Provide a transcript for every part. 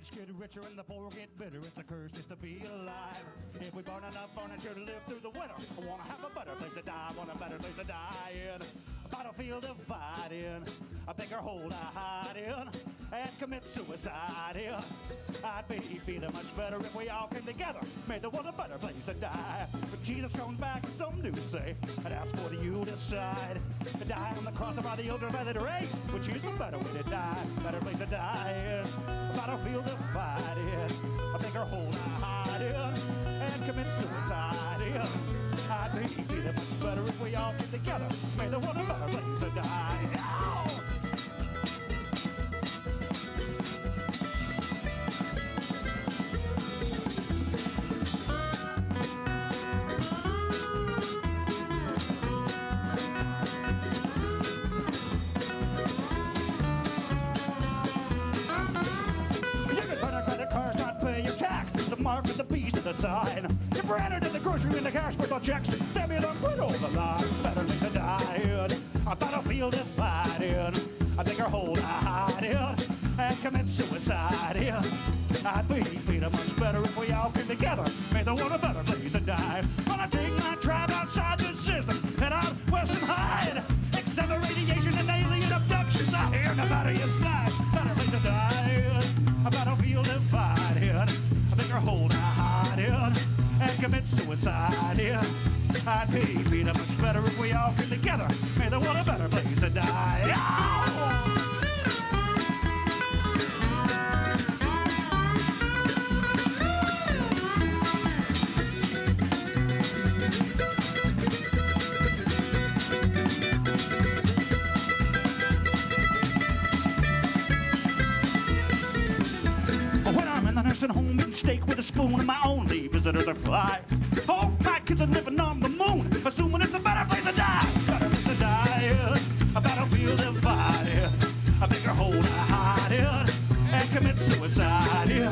rich get richer and the poor get bitter. It's a curse just to be alive. If we burn enough furniture to live through the winter, I want to have a better place to die. I want a better place to die in. A battlefield to fight in. A bigger hole to hide in. And commit suicide in. I'd be feeling much better if we all came together. Made the world a better place to die. But Jesus comes back, some do say. I'd ask, what do you decide? To die on the cross or by the ultraviolet rays? Which is the better way to die? Better place to die in. A battlefield to fight in. A bigger hole to hide in. And commit suicide in. I'd be feeling much better if we all came together. Made the world a better place to die. Oh! Mark of the beast of the sign. You branded in the grocery in the cash with the checks. Stab me along, put over the line. Better place to die in. A battlefield to fight in. A bigger hole to hide in. And commit suicide in. I'd be feeling much better if we all came together. Made the world a better place to die. Gonna take my tribe outside the system. Head out west and hide. Except for radiation and alien abductions. I hear nobody is life. Better place to die in. A battlefield to fight in. A hole to hide in and commit suicide in. I'd be feeling much better if we all came together. Made the world a better place to die. Oh! Nursing home eating steak with a spoon and my only visitors are flies. Oh, my kids are living on the moon, assuming it's a better place to die. Better place to die in. A battlefield to fight in. A bigger hole to hide in. And commit suicide in.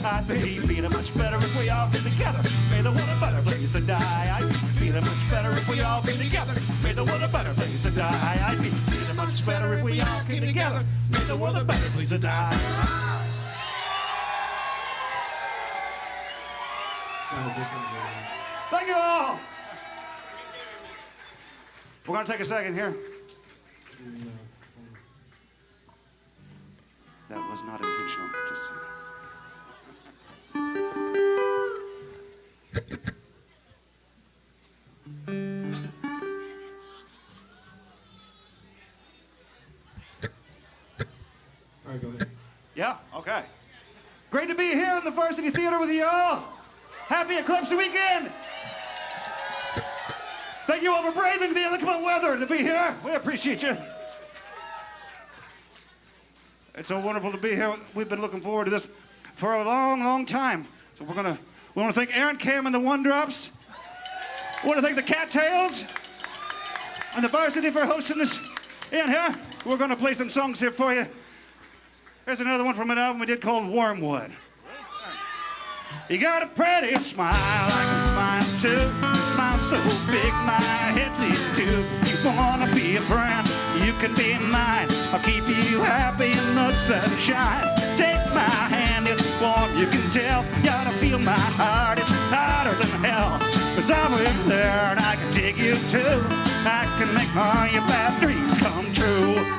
I'd be feeling much better if we all came together. Made the world a better place to die. I'd be feeling much better if we all came together. Made the world a better place to die. I'd be feeling much better if we all came together. Made the world a better place to die. Thank you all. We're going to take a second here. That was not intentional. Just all right, go ahead. Yeah, okay. Great to be here in the Varsity Theater with you all. Happy Eclipse weekend! Thank you all for braving the inclement weather to be here. We appreciate you. It's so wonderful to be here. We've been looking forward to this for a long, long time. So we want to thank Aaron Cam and the One Drops. We want to thank the Cattails and the Varsity for hosting us in here. We're going to play some songs here for you. Here's another one from an album we did called Wormwood. You got a pretty smile, I can smile too. You smile so big, my head's in two. You wanna be a friend, you can be mine. I'll keep you happy in the sunshine. Take my hand, it's warm, you can tell. You gotta feel my heart, it's hotter than hell. 'Cause I'm in there and I can take you too. I can make all your bad dreams come true.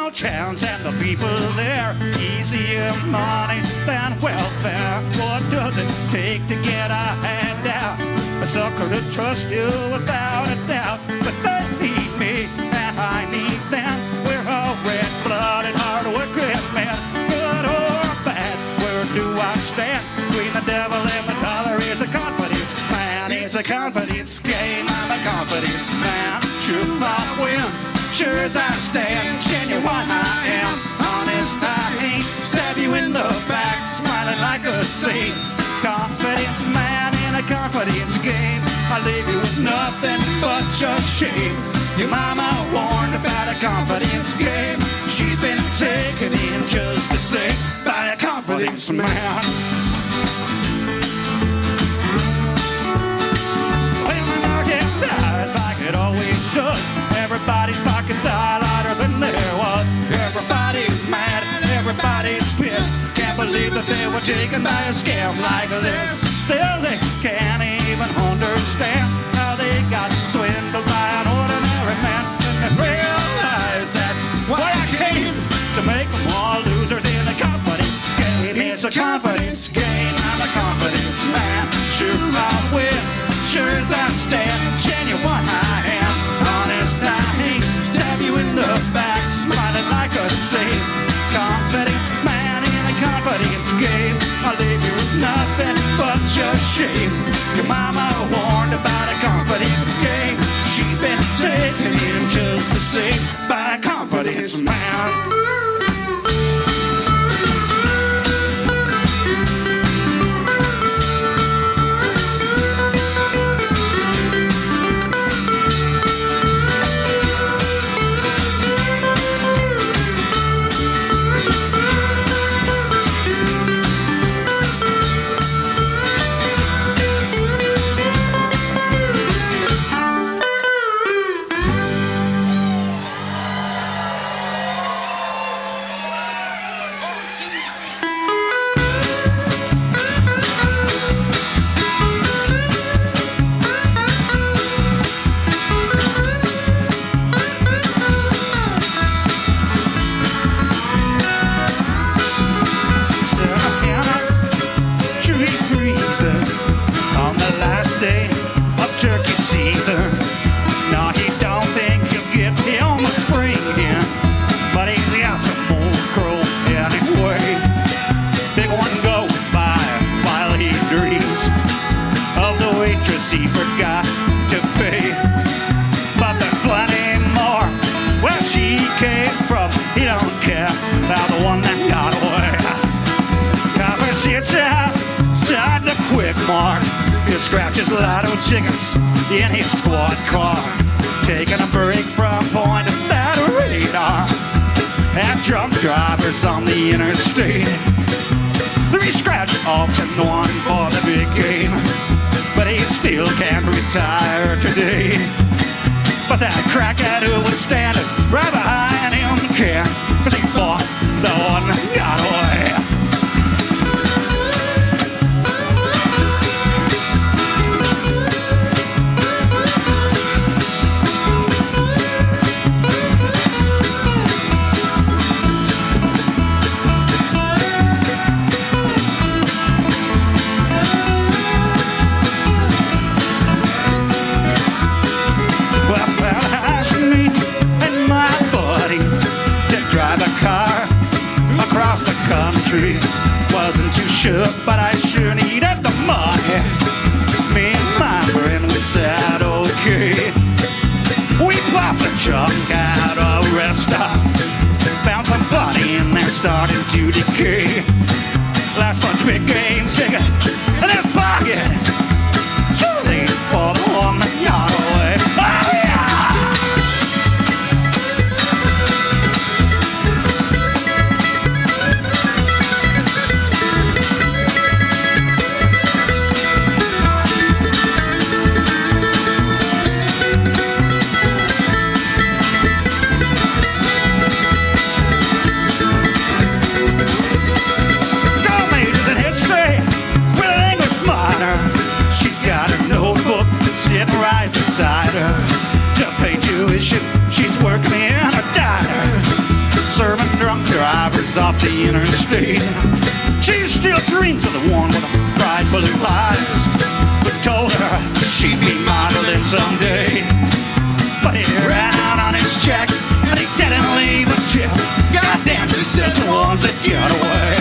Towns and the people there, easier money than welfare. What does it take to get a handout? A sucker to trust you without a doubt. But they need me and I need them. We're all red-blooded, hard-working men. Good or bad, where do I stand? Between the devil and the dollar is a confidence man. It's a confidence game, I'm a confidence man. Sure I'll win. Sure as I stand, genuine I am, honest I ain't, stab you in the back, smiling like a saint. Confidence man in a confidence game, I leave you with such a shame. Your mama warned about a confidence game. She's been taken in just the same by a confidence man. When the market dies like it always does, everybody's pockets are lighter than there was. Everybody's mad, everybody's pissed. Can't believe that they were taken by a scam like this. Still they can't even understand how they got swindled by an ordinary man. And realize that's why I came, to make them all losers in a confidence game. It's a confidence game, I'm a confidence man. Sure I win, sure as I stand. Genuine I am, honest I hate. Stab you in the back, smiling like a saint. Confidence man in a confidence game. I'll leave you with nothing but your shame. Your mama warned about a confidence game. She's been taken in just the same by a confidence man. No, he don't think he'll get him a spring in, but he's got some more crow anyway. Big one goes by while he dreams of the waitress he forgot to pay. But there's plenty more where she came from. He don't care about the one that got away. Copper sits outside the quick mark. He scratches lotto tickets in his squad car, taking a break from point of that radar. Have drunk drivers on the interstate. 3 scratch-offs and 1 for the big game. But he still can't retire today. But that crackhead who was standing right behind him can't, 'cause he fought the one that got away. Country. Wasn't too sure, but I sure needed the money. Me and my friend, we said okay. We popped a chunk at a rest stop, found some body in there starting to decay. Last month's big game ticket in his pocket, surely for the one that got away. Oh yeah! Right beside her to pay tuition. She's working in a diner, serving drunk drivers off the interstate. She still dreams of the one with the bright blue eyes, who told her she'd be modeling someday. But he ran out on his check and he didn't leave a tip. Goddamn, she says the ones that get away.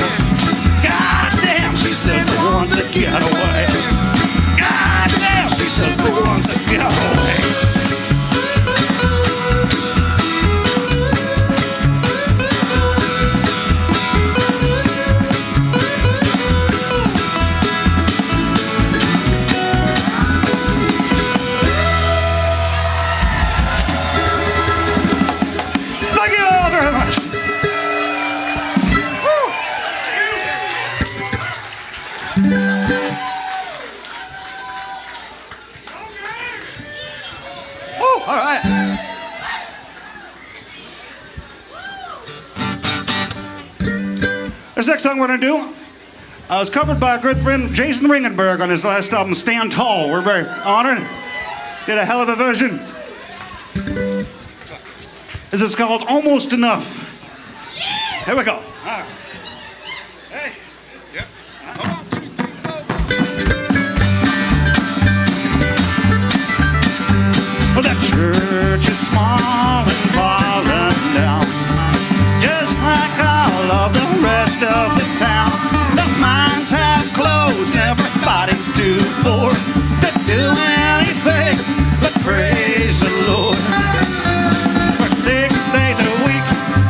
Goddamn, she says the ones that get away. Goddamn, she says the ones that get away. This next song we're gonna do was covered by a good friend, Jason Ringenberg, on his last album, Stand Tall. We're very honored. Did a hell of a version. This is called Almost Enough. Here we go. All right. Hey. Yep. Well, that church is small and falling down, just like all of the rest of the town. The minds have closed, everybody's too bored to do anything but praise the Lord. For 6 days a week,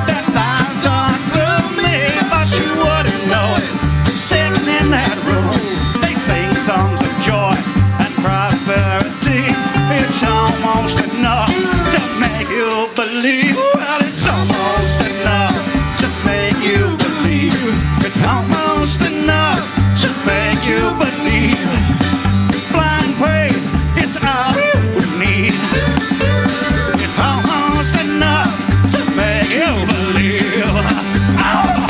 that line's on gloomy, but you wouldn't know it. Sitting in that room, they sing songs of joy and prosperity. It's almost enough to make you believe. Well, it's almost enough to make you believe. It's almost enough to make you believe. Blind faith is all you need. It's almost enough to make you believe. Oh.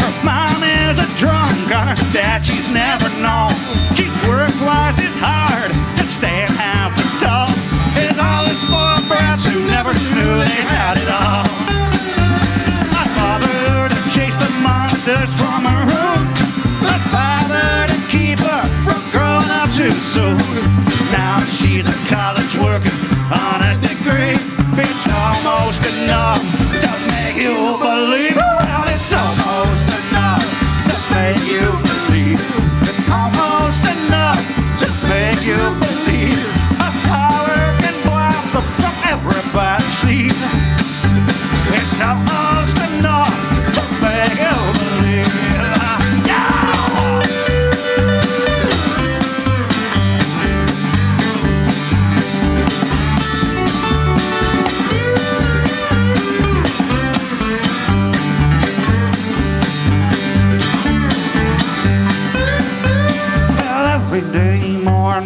Her mom is a drunk on her dad she's never known. She worked twice as hard to stay and have the stall as all the spoiled brats who never knew they had it all. My father to chase the monsters from her room, my father to keep her from growing up too soon. Now she's a college worker on a degree. It's almost enough to make you believe. Well, it's almost enough to make you believe. It's almost enough to make you believe. A flower can blossom from everybody's seed. It's almost enough to make you believe. Yeah!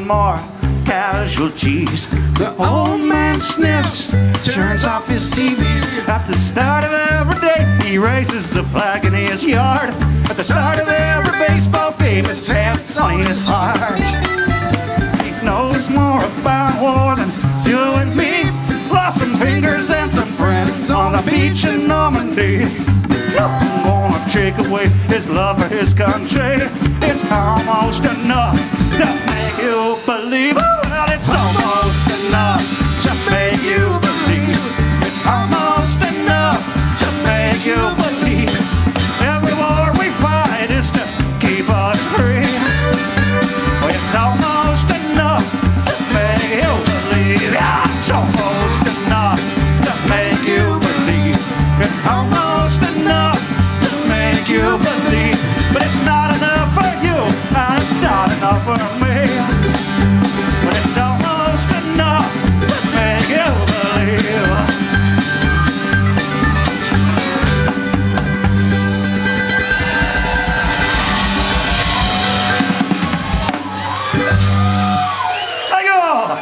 More casualties. The old man sniffs, turns off his TV. At the start of every day, he raises the flag in his yard. At the start of every baseball game, his hands on his heart. He knows more about war than you and me. Lost some fingers and some friends on the beach in Normandy. Nothing gonna take away his love for his country. It's almost enough to make you believe. Well, it's almost enough to make you believe. It's almost enough to make you believe. Every war we fight is to keep us free. It's almost enough to make you believe. Yeah, it's almost enough to make you believe. It's almost enough to make you believe. But it's not enough for you, and it's not enough for me. But it's almost enough to make you believe. Thank you all.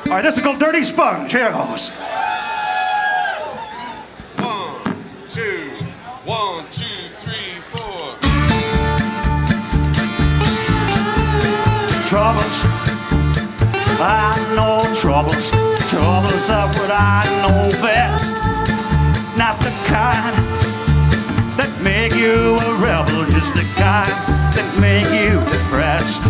All right, this is called Dirty Sponge. Here goes. 1, 2, 1, 2, 3, 4. Troubles, I know troubles. Troubles are what I know best. Not the kind that make you a rebel, just the kind that make you depressed.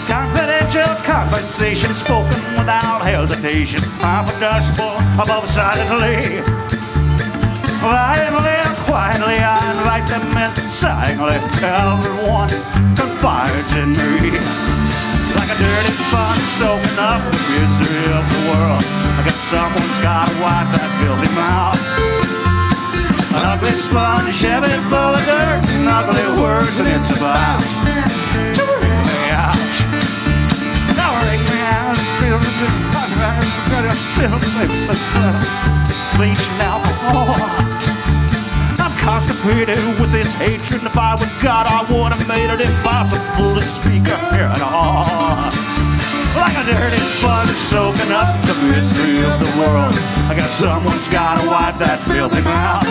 Confidential conversation spoken without hesitation, half a decibel above silently. Quietly and quietly I invite them in silently. Everyone confides in me. Like a dirty sponge soaking up the misery of the world. I got someone's gotta wipe that filthy mouth. An ugly sponge Chevy full of dirt and ugly words, and it's about to ring me out. Now ring me out. Bleach and alcohol. I'm constipated with this hatred, and if I was God, I would have made it impossible to speak or hear at all. Like a dirty sponge soaking up the misery of the world. I got someone's gotta wipe that filthy mouth.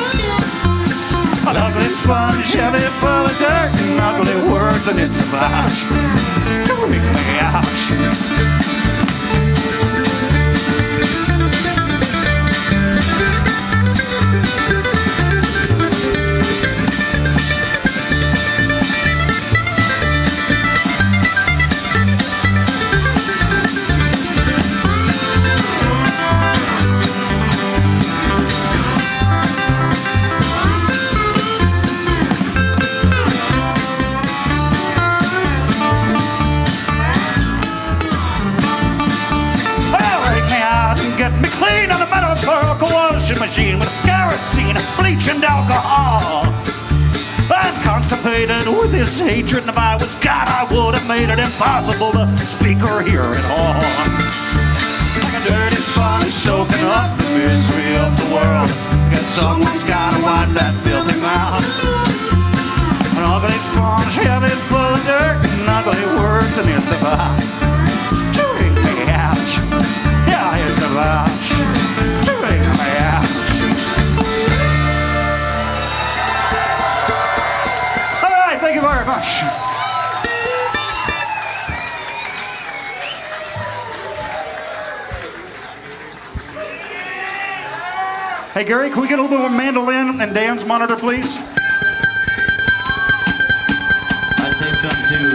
An ugly sponge Chevy full of dirt and ugly words, and it's about to ring me out. Machine with kerosene, bleach and alcohol. I'm constipated with this hatred, and if I was God, I would have made it impossible to speak or hear at all. Like a dirty sponge soaking up the misery of the world. Guess someone's gotta wipe that filthy mouth. An ugly sponge heavy full of dirt and ugly words, and it's about to ring me out. Yeah, it's about to ring me out. Thank you very much. Hey, Gary, can we get a little bit more mandolin and Dan's monitor, please? I take some too.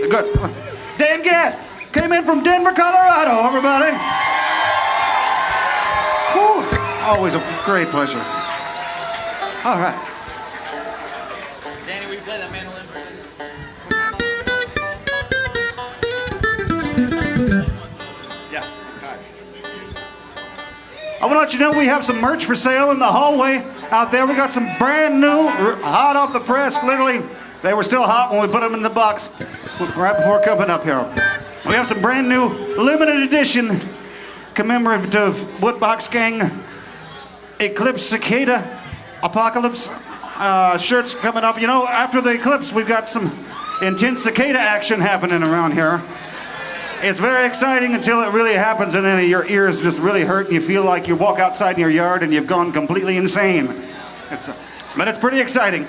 Good. Dan Gatt came in from Denver, Colorado, everybody. Whew. Always a great pleasure. All right. Danny, will you play that mandolin? Yeah. I want to let you know we have some merch for sale in the hallway out there. We got some brand new, hot off the press. Literally, they were still hot when we put them in the box right before coming up here. We have some brand new limited edition commemorative Woodbox Gang Eclipse Cicada Apocalypse shirts coming up. You know, after the eclipse, we've got some intense cicada action happening around here. It's very exciting until it really happens, and then your ears just really hurt, and you feel like you walk outside in your yard and you've gone completely insane. But it's pretty exciting.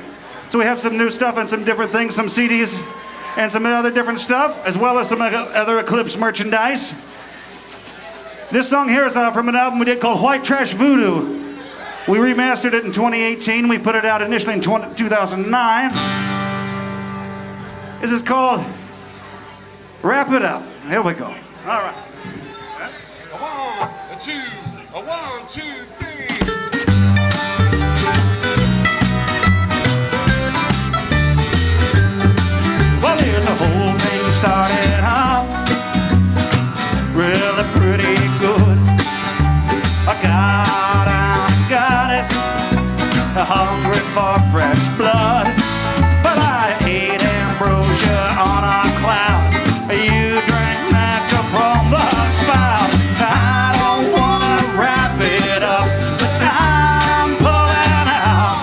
So we have some new stuff and some different things, some CDs and some other different stuff, as well as some other Eclipse merchandise. This song here is from an album we did called White Trash Voodoo. We remastered it in 2018. We put it out initially in 2009. This is called Wrap It Up. Here we go. All right. A 1, a 2, a 1, 2, 3. Well, here's the whole thing started off really pretty good. I got out and got it, hungry for fresh blood. But I ate ambrosia on a cloud. You drank nectar from the spout. I don't wanna wrap it up, but I'm pulling out.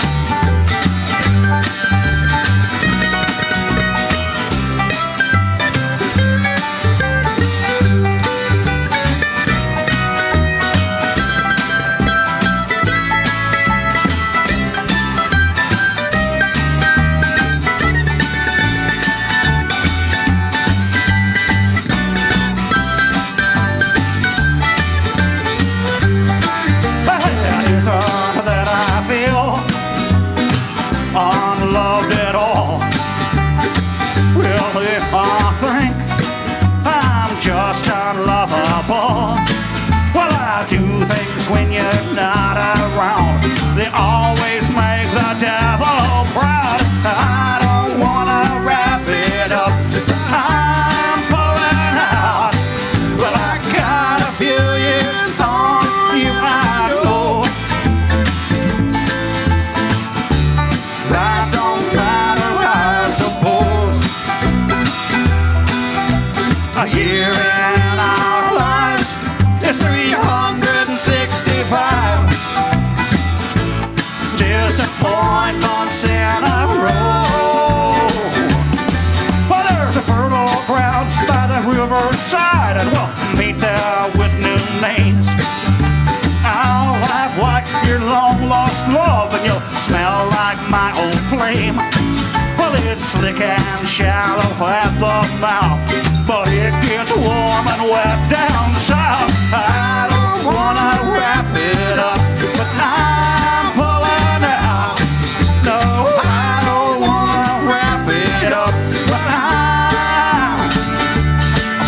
That I feel unloved at all. Really, I think I'm just unlovable. Well, I do things when you're not around. They always make the devil proud. I don't wanna wrap it up. I'm pulling A year in our lives is 365. Disappointments in a row. Well, there's a fertile ground by the riverside, and we'll meet there with new names. I'll laugh like your long-lost love, and you'll smell like my old flame. Well, it's slick and shallow at the mouth, but it gets warm and wet down south. I don't wanna wrap it up, but I'm pulling out. No, I don't wanna wrap it up, but I'm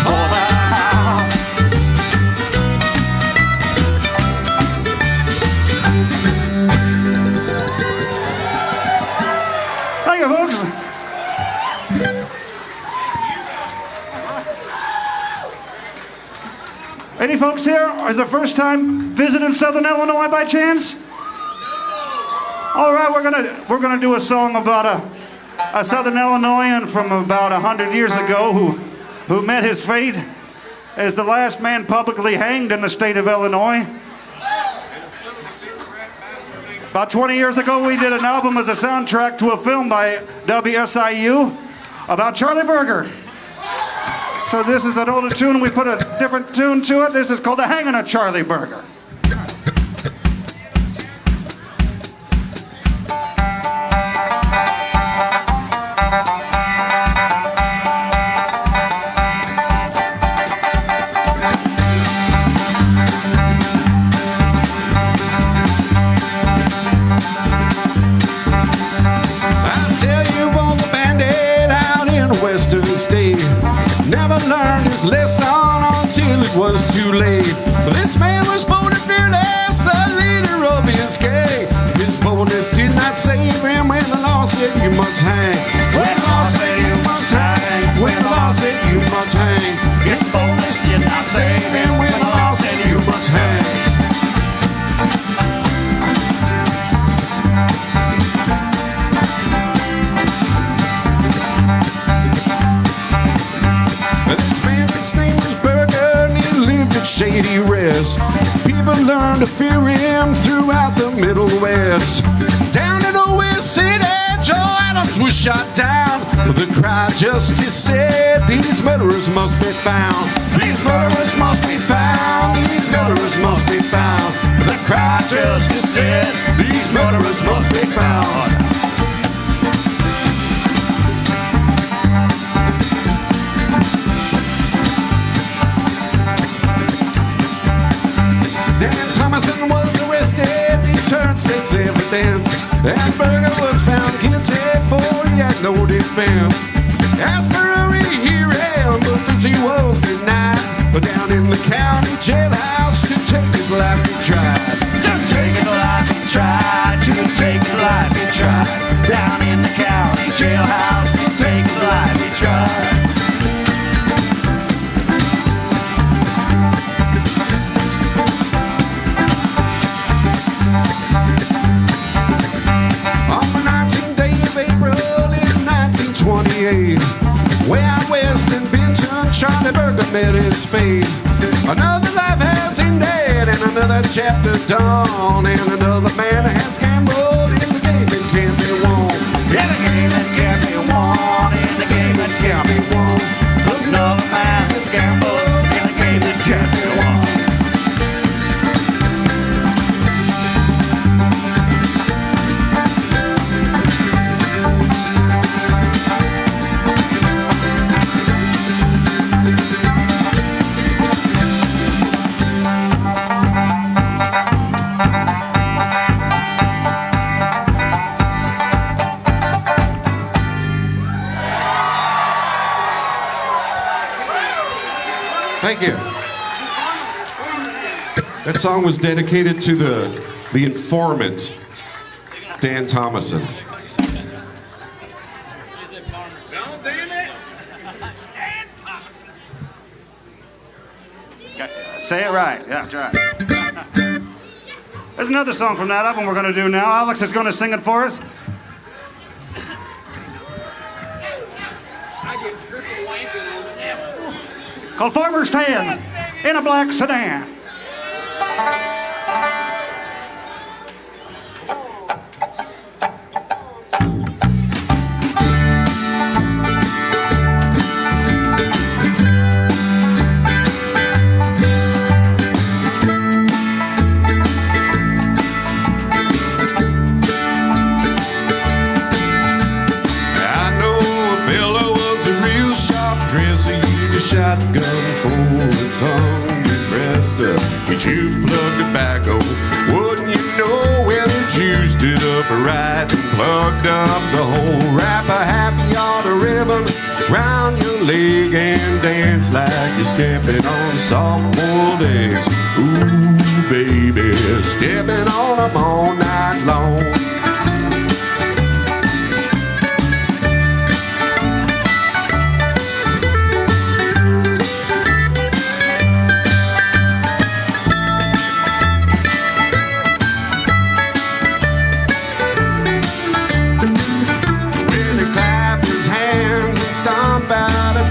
pulling out. Thank you, folks. Any folks here? Is the first time visiting Southern Illinois by chance? All right, we're gonna do a song about a Southern Illinoisan from about 100 years ago who met his fate as the last man publicly hanged in the state of Illinois. About 20 years ago, we did an album as a soundtrack to a film by WSIU about Charlie Birger. So this is an older tune. We put a different tune to it. This is called The Hanging of Charlie Birger. Never learned his lesson until it was too late. This man was bold and fearless, a leader of his gang. His boldness did not save him when the law said you must hang. When the law said you must hang. When the law said you must hang. His boldness did not save him when the law said you must hang. Shady rest. People learned to fear him throughout the Middle West. Down in the West City, Joe Adams was shot down. The crowd justice said, these murderers must be found. These murderers must be found. These murderers must be found. The crowd justice said, these murderers must be found. State's evidence, and Birger was found guilty for he had no defense. Asbury hearing, but he was denied. But down in the county jailhouse to take his life he tried. To take his life he tried. To take his life he tried. Down in the county jailhouse to take his life he tried. Way out west in Benton, Charlie Birger met his fate. Another life has ended, and another chapter dawned, and another man has gambled in the game that can't be won. In the game that can't be won, in the game that can't be won. Another man has gambled in the game that can't be won. Thank you. That song was dedicated to the informant, Dan Thomason. Say it right. Yeah, that's right. There's another song from that album we're going to do now. Alex is going to sing it for us. called Farmer's Tan in a black sedan. Shotgun for its hungry breast. He chewed plug tobacco. Wouldn't you know? Well, he juiced it up right and plugged up the hole. Wrap a half yard of ribbon round your leg and dance like you're stepping on soft-boiled eggs. Ooh, baby, stepping on them all night long.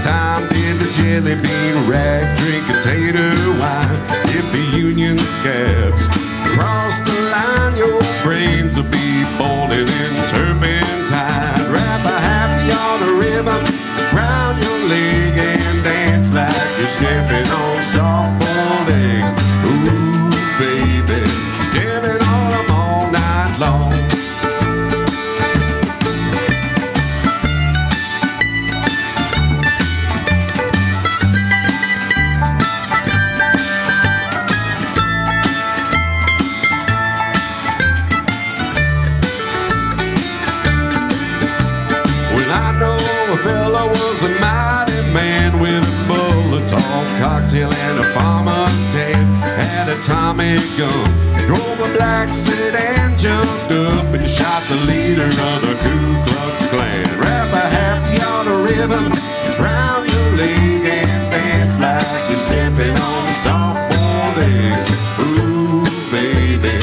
Time did the jelly bean rag drink a tater wine. If the union scabs cross the line, your brains will be boiling in turpentine. Wrap a half yard of ribbon round your leg and dance like you're stepping on soft-boiled eggs. Ooh, baby, stepping on them all night long. Fella was a mighty man with a Molotov cocktail and a farmer's tan. Had a Tommy gun, drove a black sedan, jumped up and shot the leader of the Ku Klux Klan. Wrap a half yard of ribbon round your leg and dance like you're stepping on soft-boiled eggs. Ooh, baby,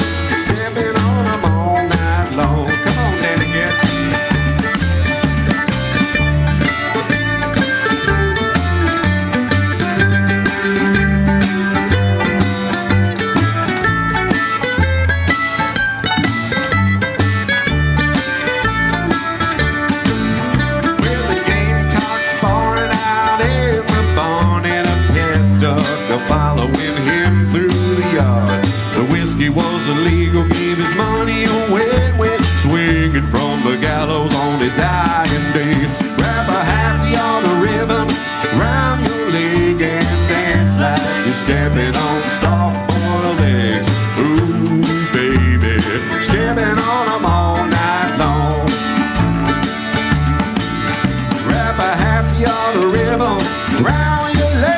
stepping on them all night long. Come on, Danny, get following him through the yard. The whiskey was illegal, gave his money away, went swinging from the gallows on his dying day. Wrap a half yard of ribbon round your leg and dance like you're stepping on soft-boiled eggs. Ooh, baby, stepping on them all night long. Wrap a half yard of ribbon round your leg.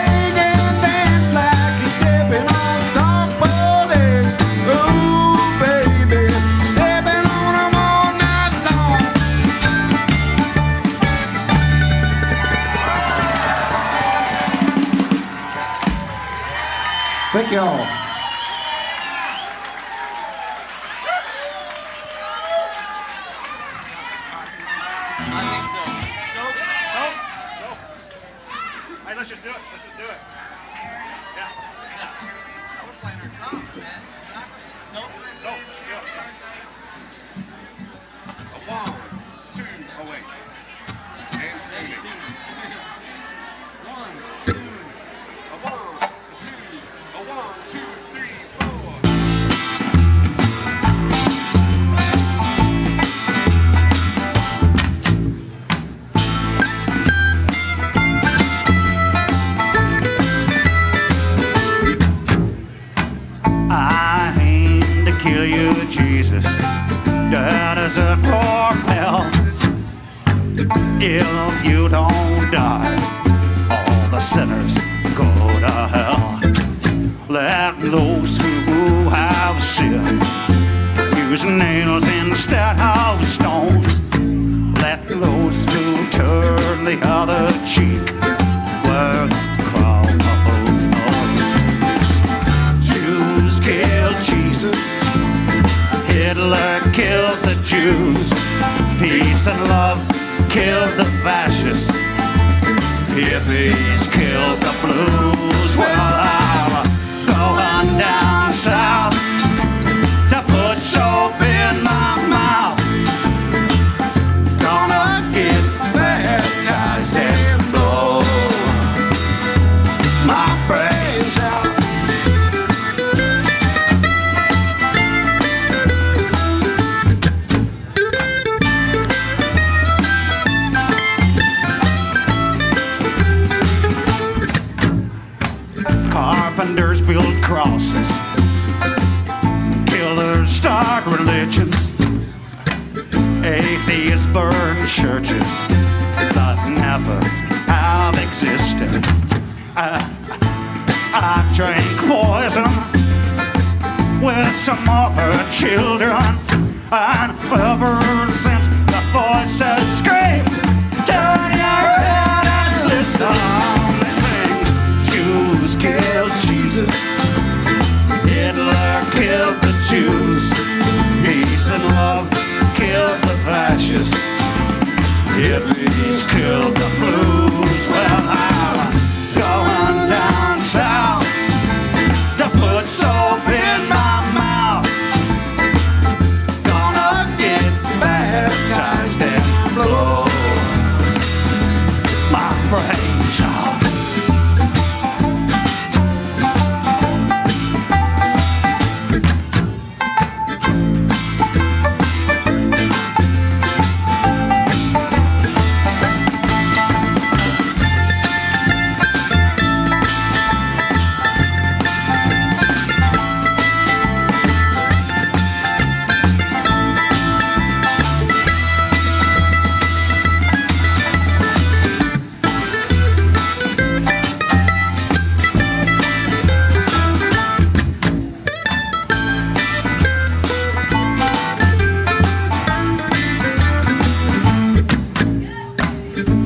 Thank y'all. Hey, let's just do it. Let's just do it. Yeah. We're playing our songs, man. Soap? Soap. Yeah. A 1, 2, oh wait. And steady. 1, 2, a 1, 2, a 1, 2, 3, 4. I aim to kill you, Jesus. That is a Carmel. If you don't die, all the sinners go to hell. Let those who have sinned use nails instead of stones. Let those who turn the other cheek wear the crown of thorns. Jews killed Jesus. Hitler killed the Jews. Peace and love killed the fascists. Hippies killed the blues. Well, I'm going down south to put soap in my mouth. Gonna get baptized and blow my brains out. Carpenters build crosses, killers start religions, atheists burn churches that never have existed. I drank poison with some other children, and ever since the voices scream, turn your head and listen. Jews killed Jesus, Hitler killed the Jews, peace and love killed the fascists, hippies killed the blues. Well, I'm going down south to put soap in my mouth. Gonna get baptized and blow my brains out.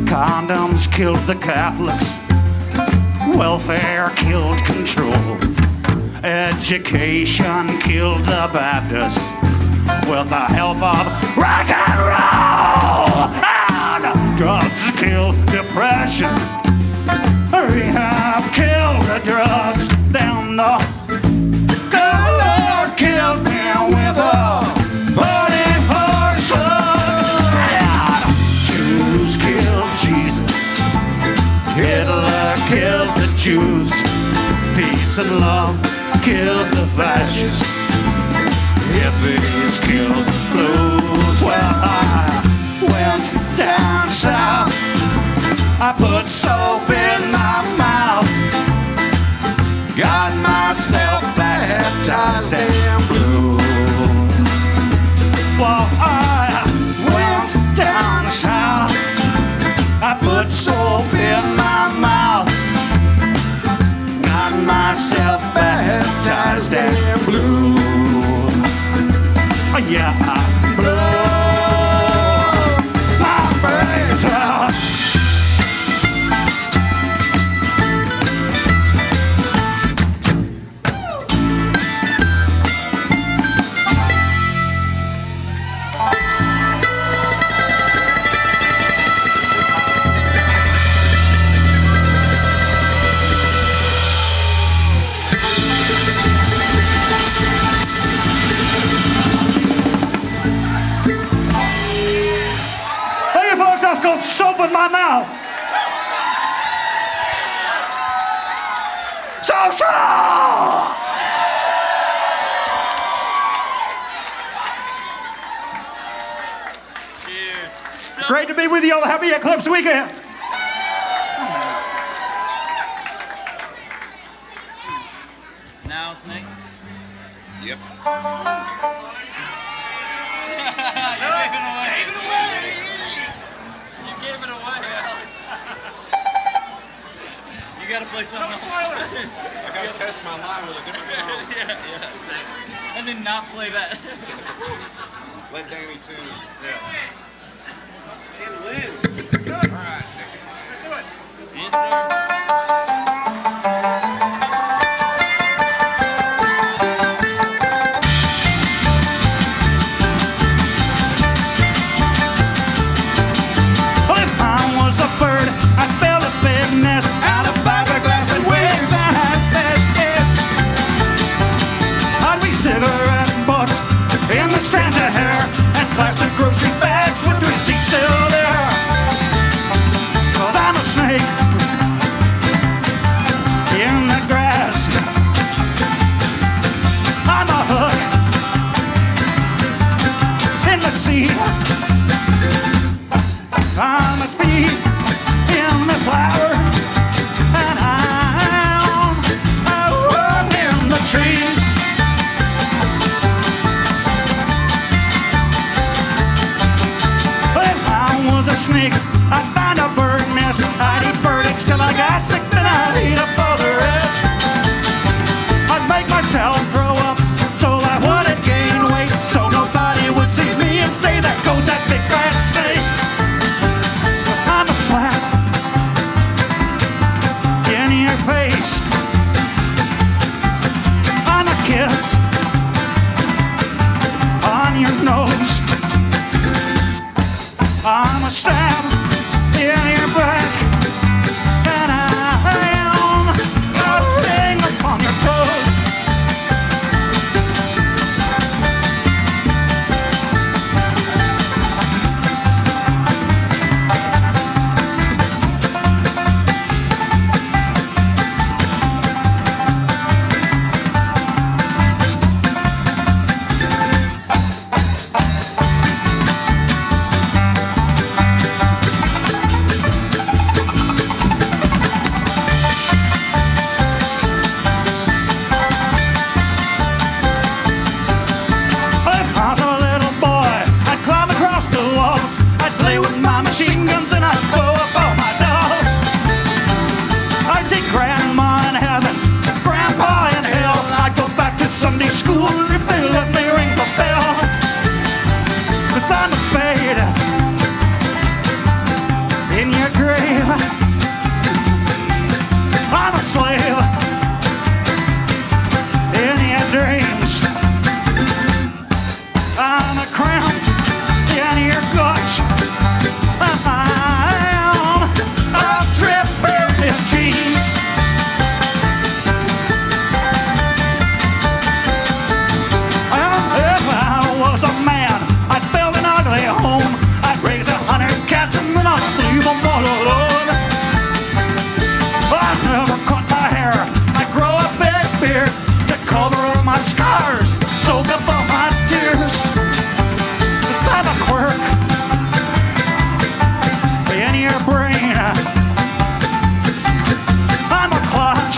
Condoms killed the Catholics, welfare killed control, education killed the Baptists with the help of rock and roll, and drugs killed depression, rehab killed the drugs, then the good Lord killed me with a 44 shot. Jews killed Jesus, Hitler killed the Jews, peace and love killed the fascists, hippies killed the blues. Well, I went down south, I put soap in my mouth, got myself baptized and blue. Well, I went down south, I put soap in my mouth, got myself baptized and blue. Yeah, I blow my brains out. Soap in my mouth. So. Cheers. Great to be with you all. Happy Eclipse weekend. Now, Snake. Yep. You gave it away, Alex. You gotta play something else. I gotta test my line with a different song. Yeah. And then not play that. Let Danny tune. And Liz. All right. Let's do it. Yes, sir. Well, if I was a bird, I'd build a bed slave in your dreams. I'm a cramp in your guts. I'm a drip in jeans. If I was a man, I'd build an ugly home. I'd raise 100 cats and then I'd leave them all alone. I'd never cut my hair. I'd grow a big beard to cover up my scars, soak up all my tears. 'Cause I'm a quirk in your brain. I'm a clutch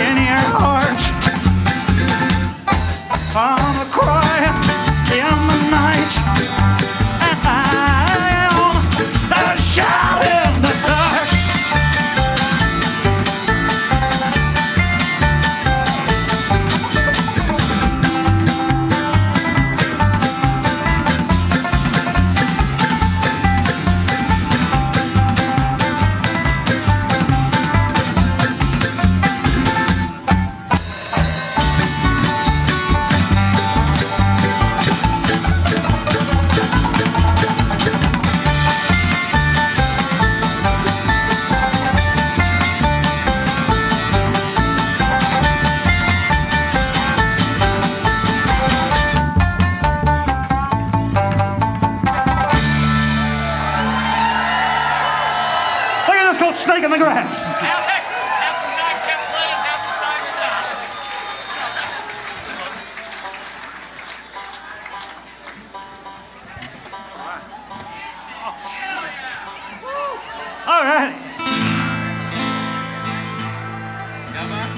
in your heart. I'm a cry in the night. I'm a shout in the dark. Look at this called Snake in the Grass. Half the side kept playing, half the side stopped. All right. Come on.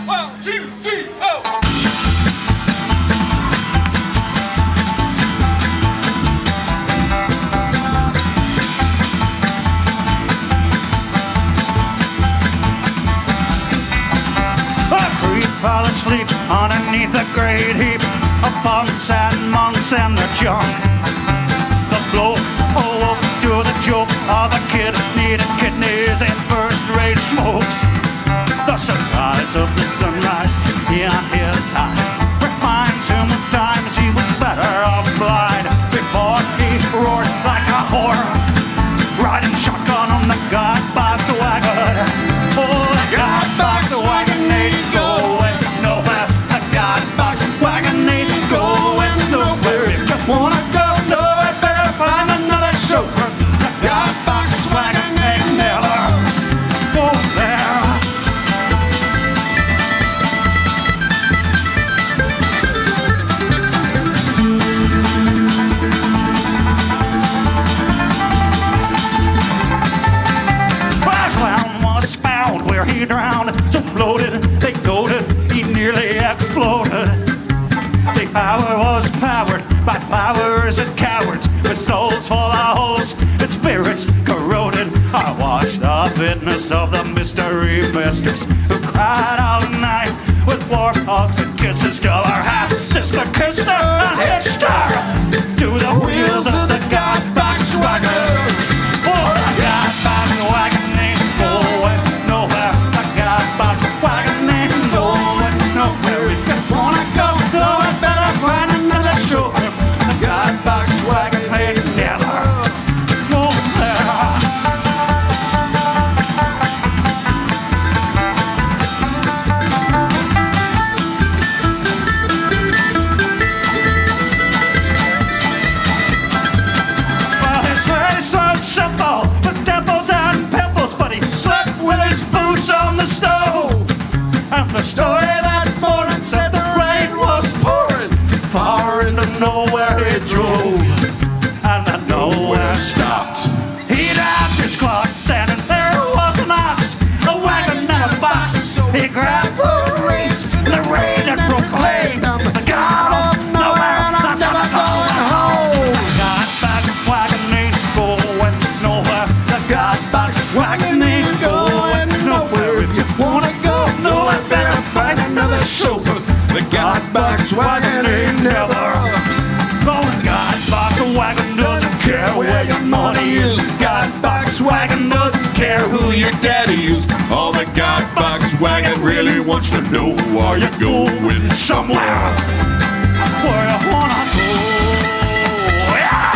One, two, three, oh! Fell asleep underneath a great heap of bunks and monks and their junk. The blow awoke to the joke of a kid needing kidneys and first-rate smokes. The surprise of the sunrise in his eyes reminds him of times he was better off blind before he roared like a whore, riding shotgun on the God Box Wagon. Oh, the God Box Wagon ain't going nowhere. The God Box Wagon ain't going nowhere. If you wanna go nowhere, better find another chauffeur. The God Box Wagon ain't never go there. Where he drowned, so bloated, they goaded, he nearly exploded. The power was powered by flowers and cowards, with souls full of holes and spirits corroded. I watched the fitness of the mystery mistress, who cried all night with warthogs and kisses till her half-sister kissed her and hitched her to the wheels of the God Box Wagon. Oh, the God Box Wagon ain't going nowhere. The God Box Wagon ain't going nowhere. If you wanna go nowhere, better find another chauffeur. The God Box Wagon ain't never go there. Well, his face was simple, with dimples and pimples, but he slept with his boots on the stove. And the story that morning said the rain was pouring far into nowhere he drove, and the nowhere stopped. He tapped his clock, and there was an ox, a wagon and a box. He grabbed the reins, and the rain had proclaimed the God of nowhere. The God Box Wagon ain't never. Oh, God Box Wagon doesn't care where your money is. God Box Wagon doesn't care who your daddy is. All the God Box Wagon really wants to know, are you going somewhere? Where you wanna go? Yeah!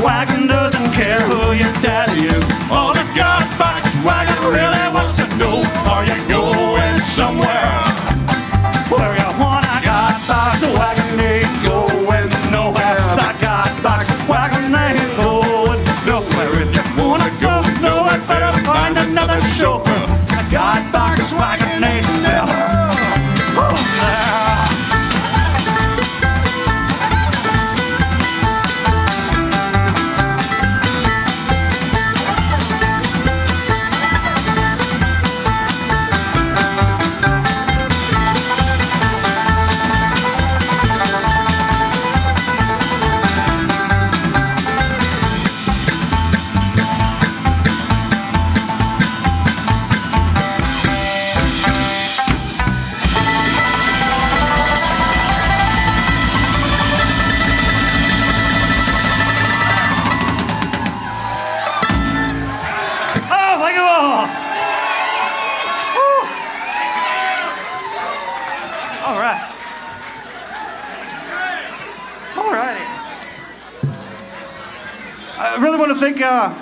Wagon doesn't care who your daddy is. All the God Box Wagon really wants to know, are you going somewhere? Where you wanna God Box Wagon ain't going nowhere. The God Box Wagon ain't going nowhere. If you wanna go nowhere, better find another chauffeur. The God Box Wagon ain't never. Oh, there.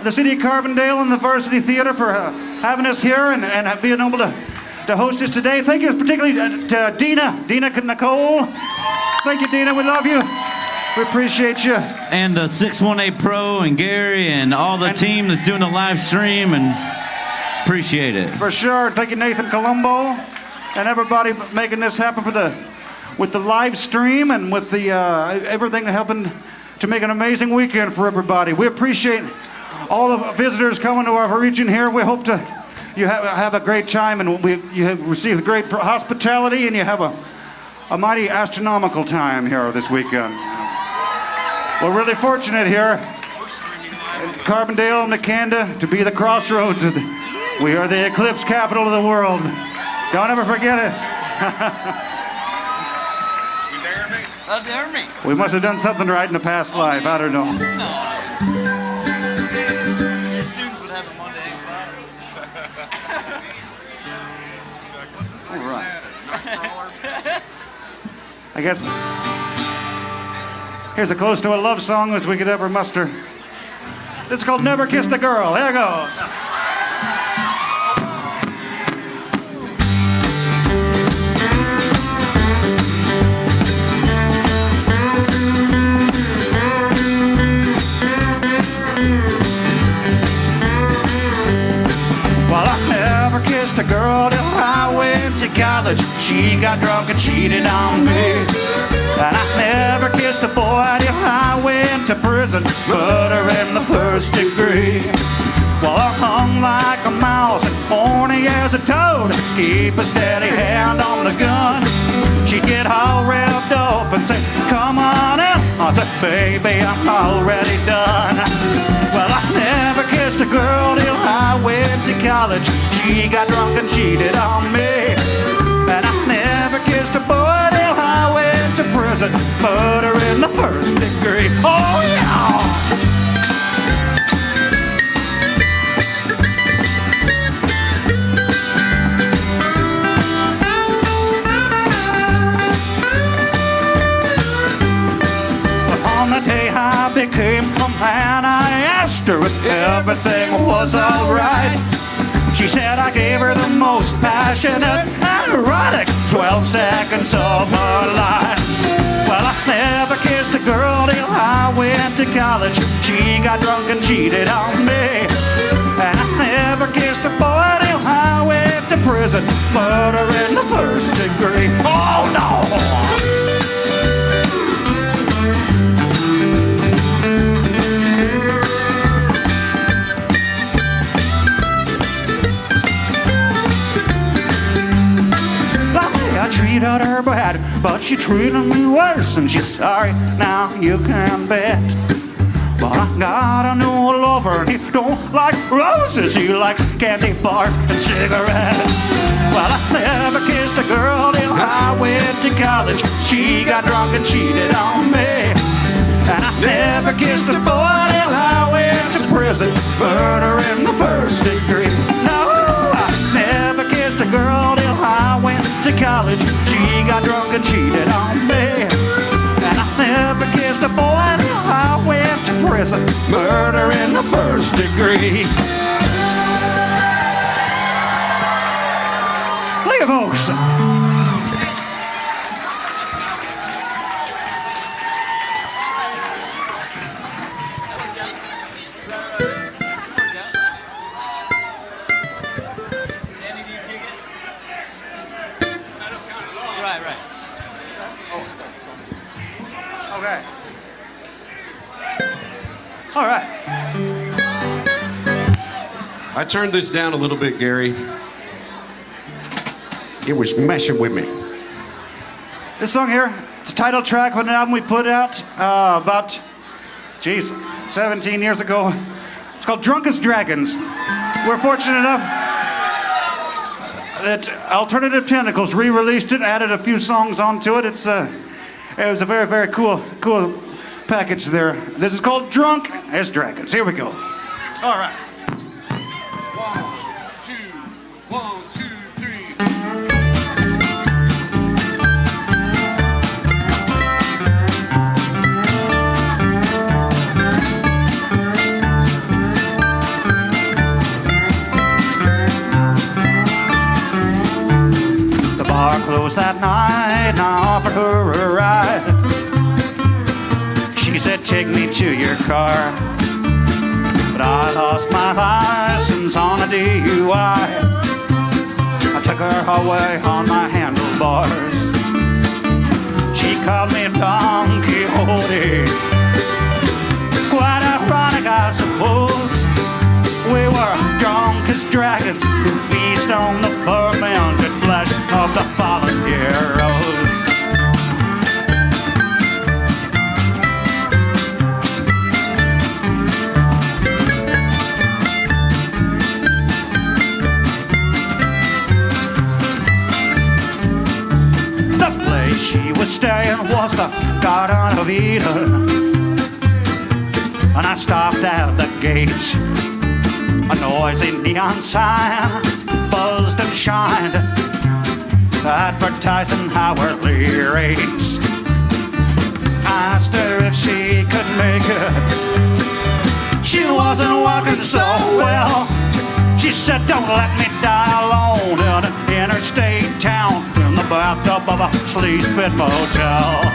The city of Carbondale and the Varsity Theater for having us here and being able to host us today. Thank you particularly to Dina Nicole. Thank you, Dina. We love you. We appreciate you. And 618 Pro and Gary and all the team that's doing the live stream, and appreciate it. For sure. Thank you, Nathan Colombo, and everybody making this happen with the live stream and with the everything helping to make an amazing weekend for everybody. We appreciate all the visitors coming to our region here. We hope you have a great time, and you have received great hospitality, and you have a mighty astronomical time here this weekend. We're really fortunate here in Carbondale, Nicanda, to be the crossroads. We are the Eclipse capital of the world. Don't ever forget it. Dare me. We must have done something right in the past life. I don't know. No. Your students would have a Monday class. All right. I guess here's as close to a love song as we could ever muster. This is called Never Kissed a Girl. Here it goes. A girl till I went to college. She got drunk and cheated on me. And I never kissed a boy till I went to prison, murder in the first degree. Well, I hung like a mouse and horny as a toad, keep a steady hand on the gun. She'd get all revved up and say, come on in. I'd say, baby, I'm already done. Well, I never kissed a girl till I went to college. She got drunk and cheated on me. And I never kissed a boy till I went to prison, murder in the first degree. Oh, yeah! I became a man, I asked her if everything was alright. She said I gave her the most passionate and erotic 12 seconds of her life. Well, I never kissed a girl till I went to college. She got drunk and cheated on me. And I never kissed a boy till I went to prison. prison, murder in the first degree. Oh no! I treated her bad, but she treated me worse, and she's sorry, now you can bet. But I got a new lover, and he don't like roses, he likes candy bars and cigarettes. Well, I never kissed a girl till I went to college. She got drunk and cheated on me. And I never kissed a boy till I went to prison, murder in the first degree. No, I never kissed a girl till I went to college. She got drunk and cheated on me. And I never kissed a boy till I went to prison, murder in the first degree. Look at folks. Okay. All right. I turned this down a little bit, Gary. It was messing with me. This song here, it's a title track of an album we put out about, 17 years ago. It's called Drunk as Dragons. We're fortunate enough that Alternative Tentacles re-released it, added a few songs onto it. It was a very, very cool package there. This is called Drunk as Dragons. Here we go. All right. 1, 2, 3. The bar closed that night, and I offered her a ride. She said, take me to your car. But I lost my license on a DUI. I took her away on my handlebars. She called me Don Quixote. Quite ironic, I suppose. We were drunk as dragons who feast on the fermented flesh of the fallen heroes. She was staying was the Garden of Eden, and I stopped at the gates. A noisy neon sign buzzed and shined, advertising hourly rates. I asked her if she could make it. She wasn't walking so well. She said, don't let me die alone in an interstate town in the bathtub of a sleaze pit motel.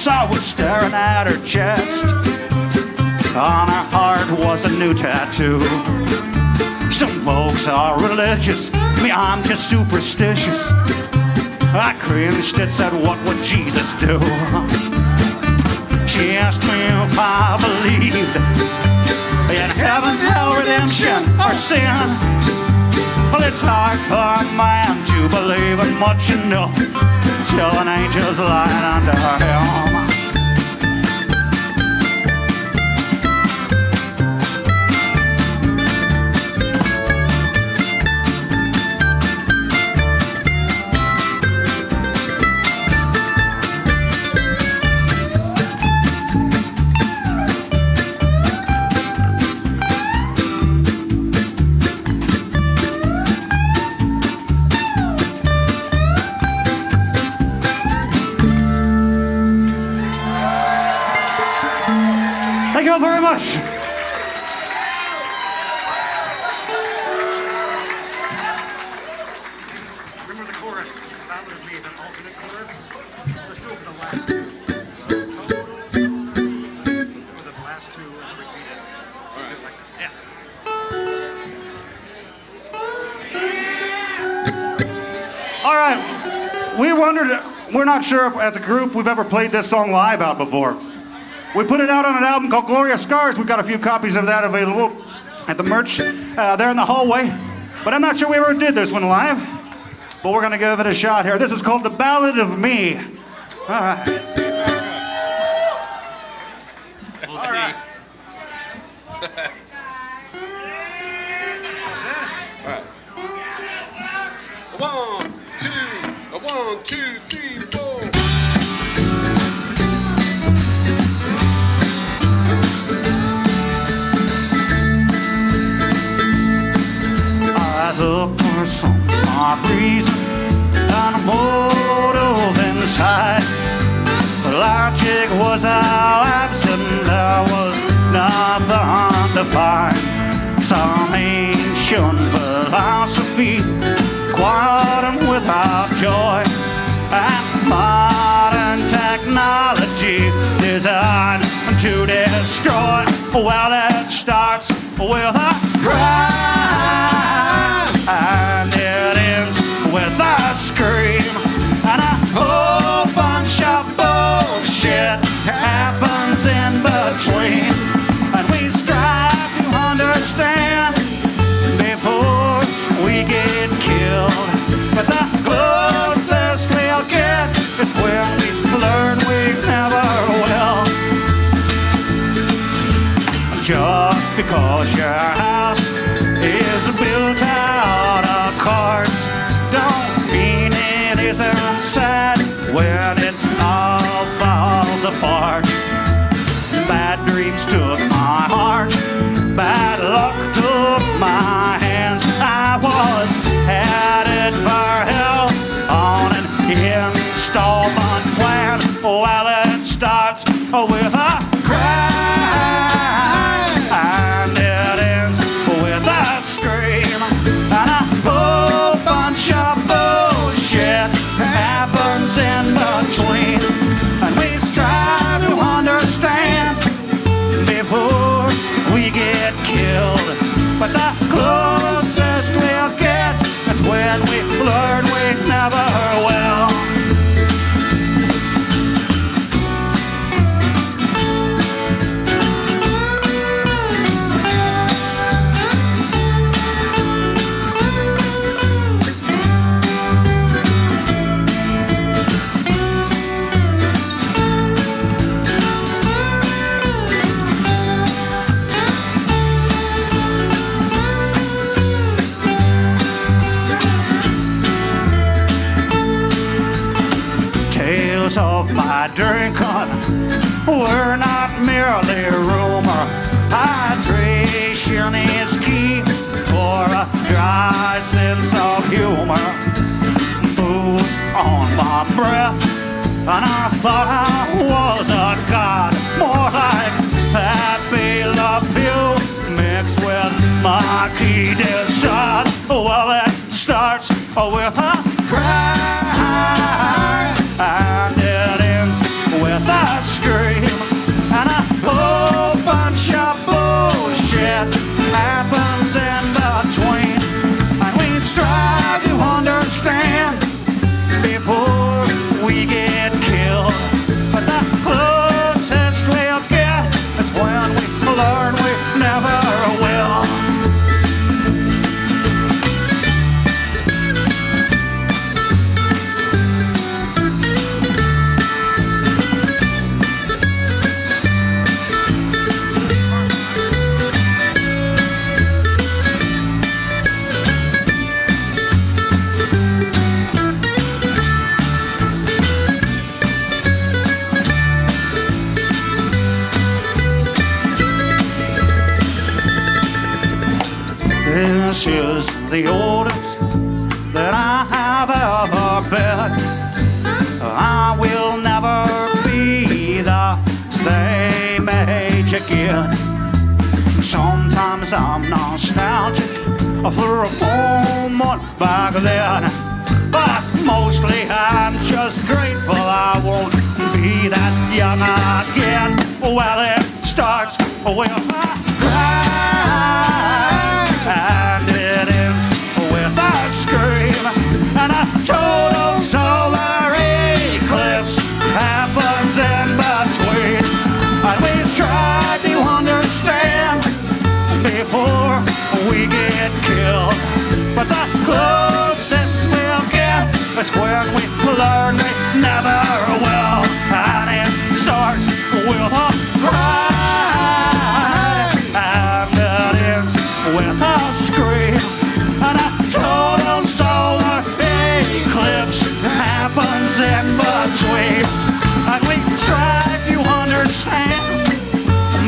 I was staring at her chest. On her heart was a new tattoo. Some folks are religious, me, I'm just superstitious. I cringed and said, what would Jesus do? She asked me if I believed in heaven, hell, redemption, or sin. Well, it's hard for a man to believe in much enough till an angel's lying under him. you very much. Remember the chorus, Ballad of Me, the alternate chorus? Let's do it for the last two. So total, for the last two, and repeat it. All right. Like that. Yeah. All right. We wondered, we're not sure if as a group we've ever played this song live out before. We put it out on an album called Gloria Scars. We've got a few copies of that available at the merch there in the hallway. But I'm not sure we ever did this one live. But we're going to give it a shot here. This is called The Ballad of Me. All right. All right. One, two, three, four. I look for some smart reason and a motive inside. Logic was all absent, there was nothing to find. Some ancient philosophy, quiet and without joy, and modern technology designed to destroy. Well, it starts with a cry and it ends with a scream, and a whole bunch of bullshit happens in between, and we strive to understand before we get killed. But the closest we'll get is when we learn we never will. Just because your house is built out of cards don't mean it isn't sad when it all falls apart. Bad dreams took my heart, bad luck took my hands. I was headed for hell on an installment plan. Well, it starts with a cry and it ends with a scream, and a whole bunch of bullshit happens in between, and we strive to understand before we get killed. But the closest we'll get is when we learn we never will. Of my drinking were not merely rumor. Hydration is key for a dry sense of humor. Booze on my breath, and I thought I was a god, more like that Ballad of Me mixed with Marquis de Sade. Well, it starts with a cry and it ends with a scream, and a whole bunch of bullshit happens in between, and we strive to understand before we get killed. But the closest we'll get is when we learn we never will. This is the oldest that I have ever been. I will never be the same age again. for a moment back then. But mostly I'm just grateful I won't be that young again. Well, it starts with a cry and it ends with a scream, and a total solar eclipse happens in between. And we try to understand before we get killed, but the closest we'll get is when we learn we never will. And it starts with a cry and it ends with a scream, and a total solar eclipse happens in between. And we try to understand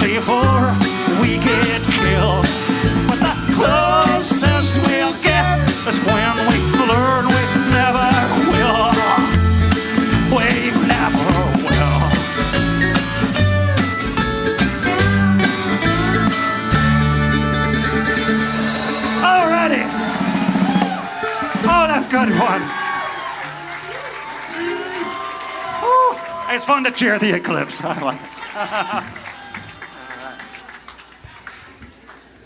before we get killed, but the closest we'll get is when we learn we never will. We never will. Alrighty. Oh, that's a good one. Whew. It's fun to cheer the eclipse. I like it.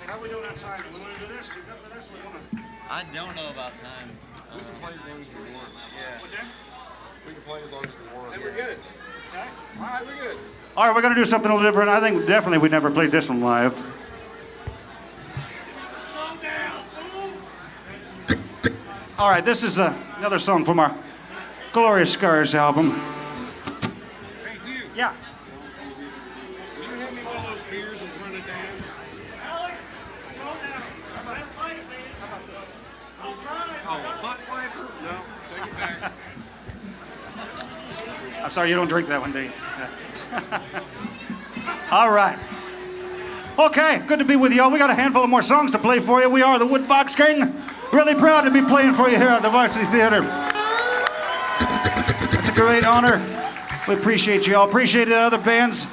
How we doing on time? We want to do this? We good for this? We want to... I don't know about time. We can play as long as we want. Yeah. What's that? We can play as long as we want. Hey, we're good. Okay. All right, we're good. All right, we're going to do something a little different. I think definitely we never played this one live. All right, this is another song from our Glorious Scars album. Hey, Hugh, Yeah. will you hand me one of those beers in front of Dan? Oh, butt wiper? No, take it back. I'm sorry, you don't drink that one, do you? All right. Okay, good to be with y'all. We got a handful of more songs to play for you. We are the Woodbox Gang. Really proud to be playing for you here at the Varsity Theater. It's a great honor. We appreciate you all. Appreciate the other bands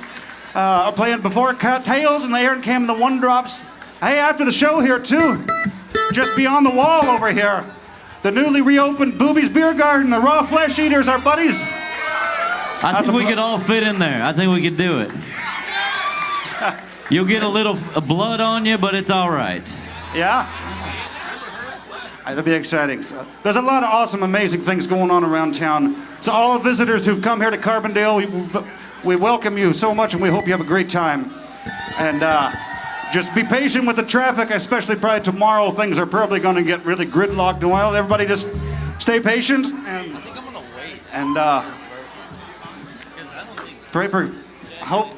are playing before Tails and the Aaron Cam and the One Drops. Hey, after the show here too, just beyond the wall over here, the newly reopened Booby's Beer Garden, the Raw Flesh Eaters, our buddies. I think we could all fit in there. I think we could do it. You'll get a little blood on you, but it's all right. Yeah? It'll be exciting. So, there's a lot of awesome, amazing things going on around town. So all the visitors who've come here to Carbondale, we welcome you so much, and we hope you have a great time. And just be patient with the traffic, especially probably tomorrow. Things are probably going to get really gridlocked and wild. Everybody just stay patient and pray for hope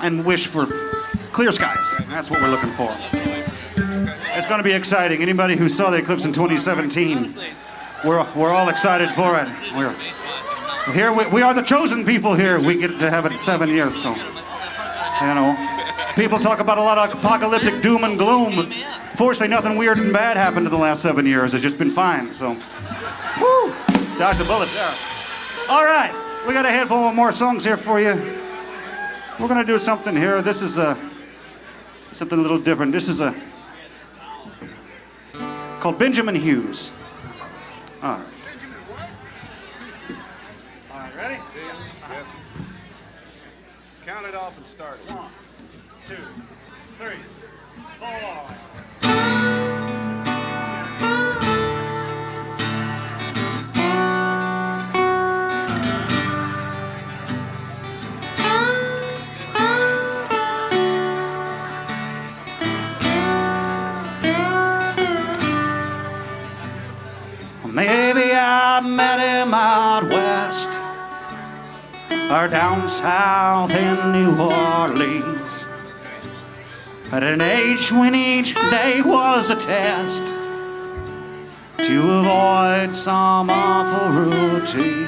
and wish for clear skies. That's what we're looking for. It's going to be exciting. Anybody who saw the eclipse in 2017, we're all excited for it. We're here. We are the chosen people here. We get to have it 7 years. So, you know, people talk about a lot of apocalyptic doom and gloom. Fortunately, nothing weird and bad happened in the last 7 years. It's just been fine. So, woo, dodged a bullet there. All right, we got a handful of more songs here for you. We're going to do something here. This is something a little different. This is called Benjamin Hughes. All right. All right, ready? Yep. Count it off and start it. 1, 2, 3, 4. Maybe I met him out west or down south in New Orleans at an age when each day was a test to avoid some awful routine.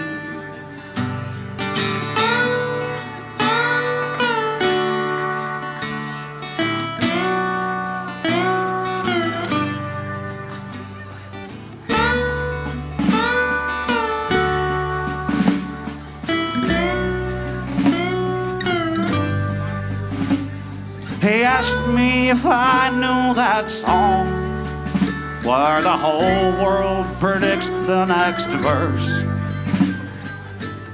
He asked me if I knew that song where the whole world predicts the next verse.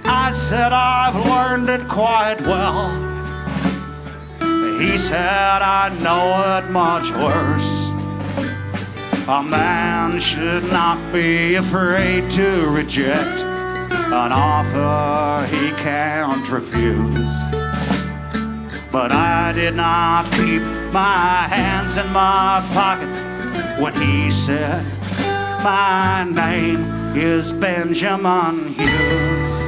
I said, I've learned it quite well. He said, I know it much worse. A man should not be afraid to reject an offer he can't refuse. But I did not keep my hands in my pocket when he said, my name is Benjamin Hughes.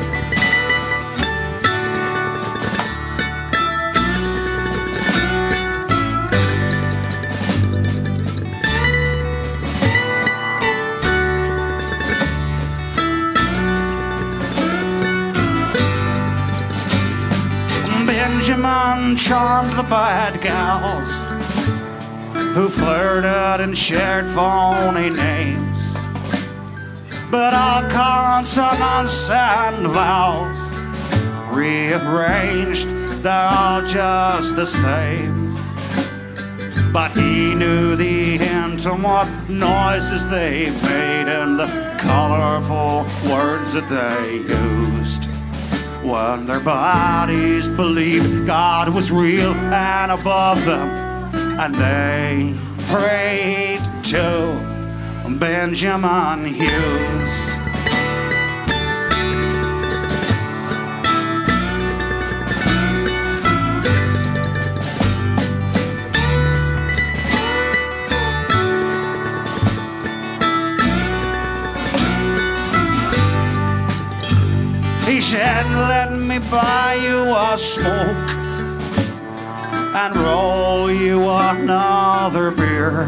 Benjamin charmed the bad gals who flirted and shared phony names, but all consonants and vowels rearranged, they're all just the same. But he knew the hint on what noises they made and the colorful words that they used. When their bodies believed God was real and above them, and they prayed to Benjamin Hughes. He said, let me buy you a smoke and roll you another beer.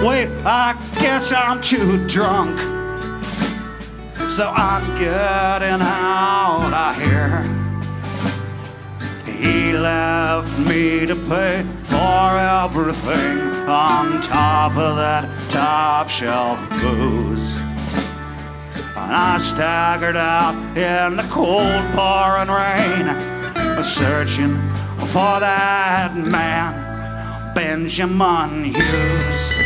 Wait, I guess I'm too drunk, so I'm getting out of here. He left me to pay for everything on top of that top shelf booze. And I staggered out in the cold pouring rain, searching for that man, Benjamin Hughes.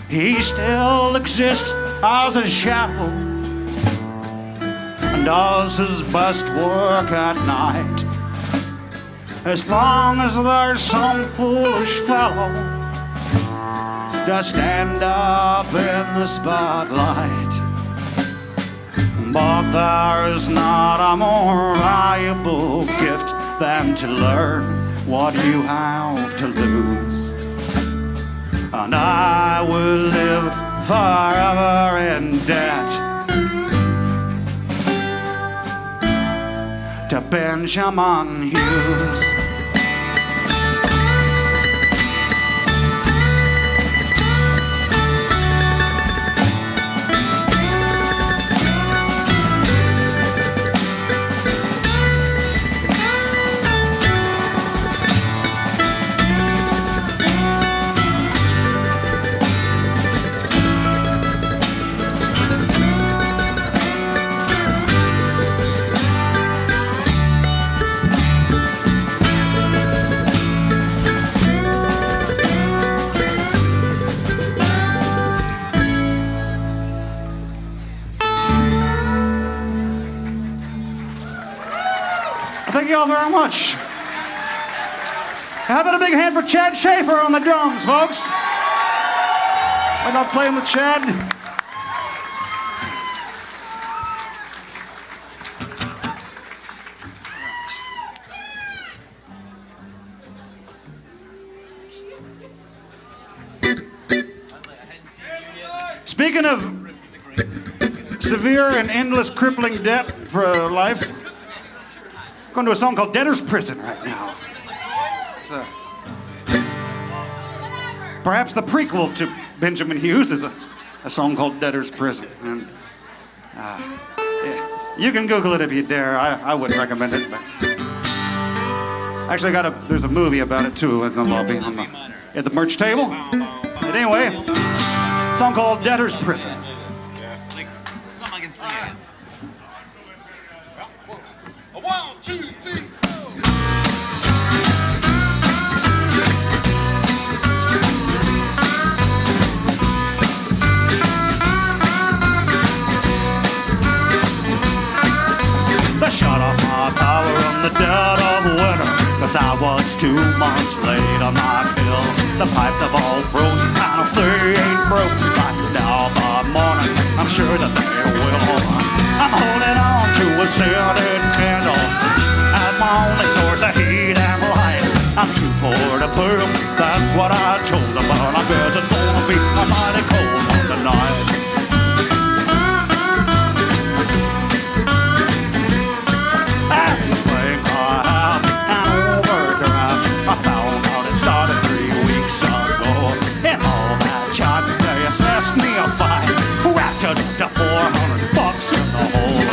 He still exists as a shadow and does his best work at night. As long as there's some foolish fellow to stand up in the spotlight. But there is not a more valuable gift than to learn what you have to lose. And I will live forever in debt to Benjamin Hughes. Thank you all very much. How about a big hand for Chad Schaefer on the drums, folks? I love playing with Chad. Speaking of severe and endless crippling debt for life, I'm going to a song called Debtor's Prison right now. It's perhaps the prequel to Benjamin Hughes is a song called Debtor's Prison. And yeah, you can Google it if you dare. I wouldn't recommend it. But actually, there's a movie about it too in the lobby at the merch table. But anyway, a song called Debtor's Prison. Like, something I can sing. One, two, three. They shut off my power in the dead of winter, 'cause I was 2 months late on my bill. The pipes have all frozen, and if they ain't broken by now by morning, I'm sure that they will. I'm holding on to a scented candle as my only source of heat and light. I'm too poor to burn, that's what I chose to burn. I guess it's gonna be a mighty cold one tonight. I found out it started 3 weeks ago. And all that junk place left me a fight. Wrapped it up to $400 in the hole.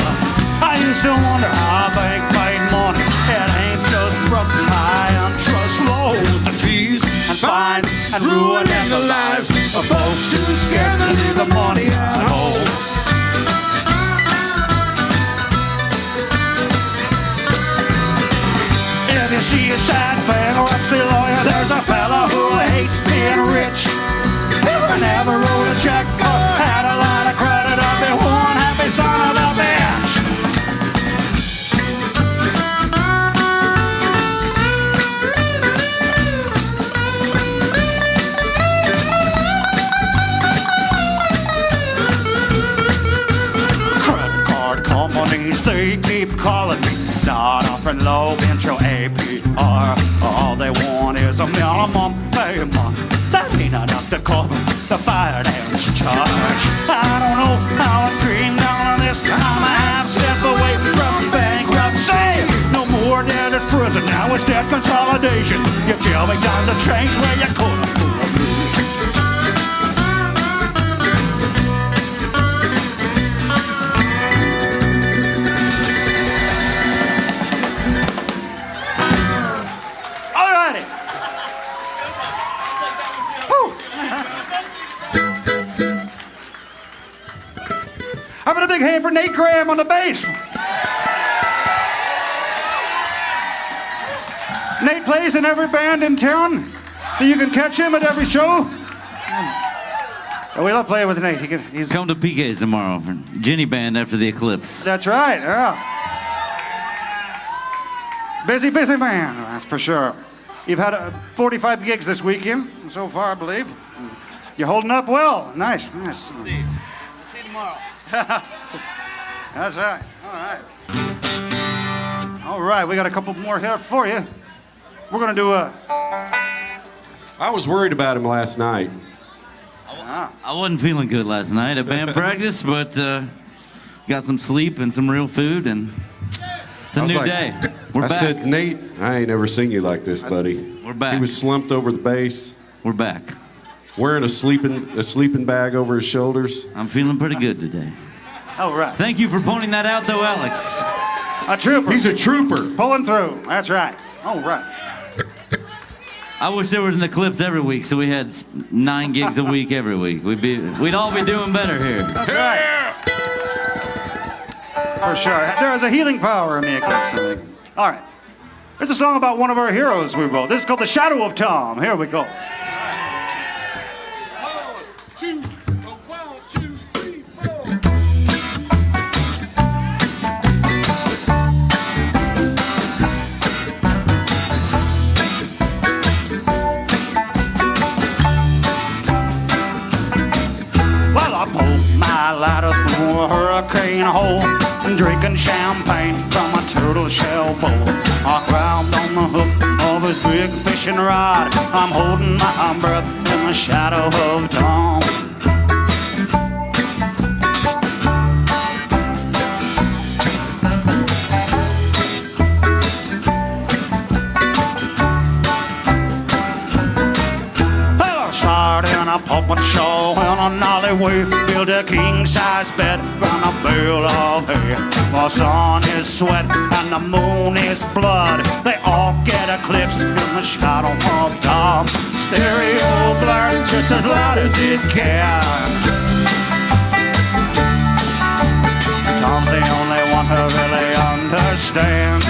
I used to wonder how a bank made money. It ain't just broken my interest, loads of fees and fines and ruining the lives of folks too scared to leave the money at home. If you see a sad bankruptcy lawyer, there's a fella who hates being rich. If I never wrote a check or had a lot of credit, I'd be one happy son of a bitch. Credit card companies, they keep calling me, not offering low intro APR. All they want is a minimum payment. That ain't enough to cover the finance charge. I don't know how I dreamed down on this time. I have stepped away from bankruptcy. No more debtor's prison, now it's debt consolidation. You tell me time to change where you could afford me. How about a big hand for Nate Graham on the bass? Nate plays in every band in town, so you can catch him at every show. We love playing with Nate. He's Come to PK's tomorrow for Ginny Band after the Eclipse. That's right, yeah. Busy man, that's for sure. You've had 45 gigs this weekend so far, I believe. You're holding up well. Nice. See you tomorrow. That's right. All right, we got a couple more here for you. We're going to do a... I was worried about him last night. I wasn't feeling good last night at band practice, but got some sleep and some real food, and it's a new day. We're back. I said, Nate, I ain't never seen you like this, buddy. We're back. He was slumped over the bass, We're back. wearing a sleeping bag over his shoulders. I'm feeling pretty good today. All right. Thank you for pointing that out, though, Alex. A trooper. He's a trooper. Pulling through. That's right. All right. I wish there was an Eclipse every week, so we had 9 gigs a week every week. We'd all be doing better here. That's right. For sure. There is a healing power in the Eclipse. All right. This is a song about one of our heroes we wrote. This is called The Shadow of Tom. Here we go. 1, 2, 3, 4. Well, I pulled my ladder through a hurricane hole and drinking champagne from a turtle shell bowl. I grabbed on the hook of his big fishing rod. I'm holding my breath in the shadow of Tom. a puppet show in an alleyway. Build a king-size bed round a bale of hay. The sun is sweat and the moon is blood. They all get eclipsed in the shadow of Tom. Stereo blaring just as loud as it can. Tom's the only one who really understands.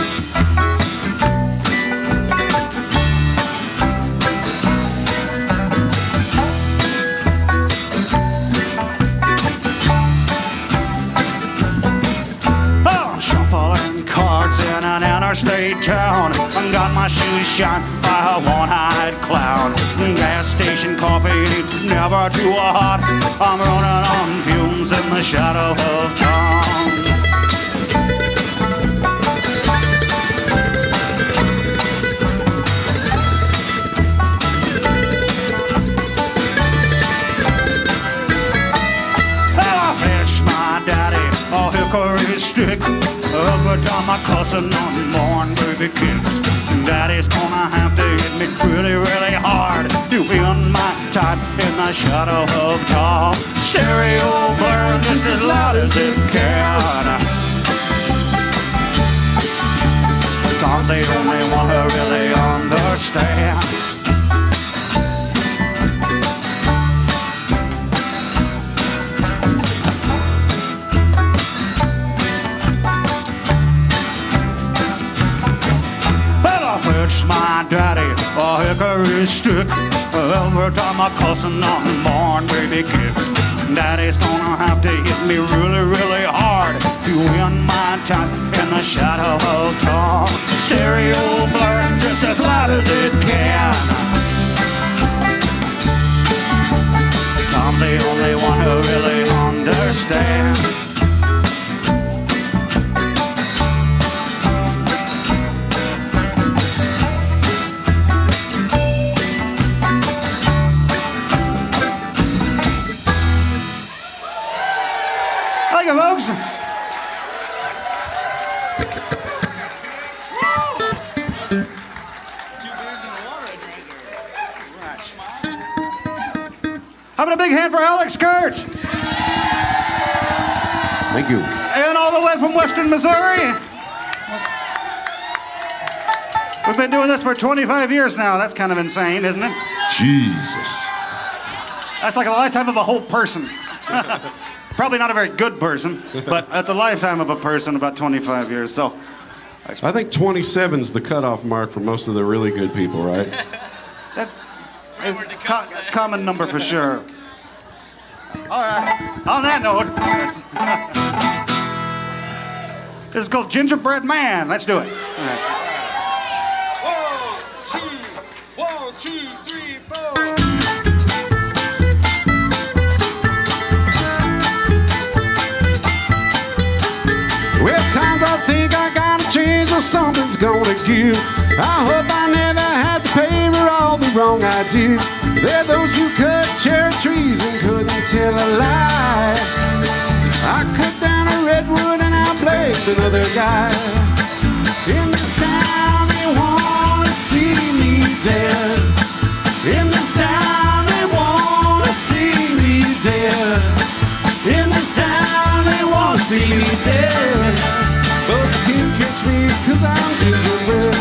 In an interstate town, got my shoes shined by a one-eyed clown. Gas station coffee ain't never too hot. I'm running on fumes in the shadow of town. I fetched my daddy a hickory stick. Every time I cussing on morn baby kicks. Daddy's gonna have to hit me really, really hard to win my time in the shadow of Tom. Stereo blaring just as loud as it can. Tom's the only one who really understands. My daddy a hickory stick. Every time I cussing on born baby kicks. Daddy's gonna have to hit me really, really hard to win my time in the shadow of Tom. Stereo blaring just as loud as it can. Tom's the only one who really understands. Folks. How about a big hand for Alex Kurt? Thank you. And all the way from Western Missouri. We've been doing this for 25 years now. That's kind of insane, isn't it? Jesus. That's like a lifetime of a whole person. Probably not a very good person, but that's a lifetime of a person, about 25 years. So, I think 27's the cutoff mark for most of the really good people, right? that's common number for sure. All right. On that note, this is called Gingerbread Man. Let's do it. All right. 1, 2, 3, 4. Well, times I think I gotta change or something's gonna give. I hope I never have to pay for all the wrong I did. There are those who cut cherry trees and couldn't tell a lie. I cut down a redwood and I blamed another guy. In this town they wanna see me dead. In this town they wanna see me dead. In this town they wanna see me dead. But you can't catch me 'cause I'm gingerbread.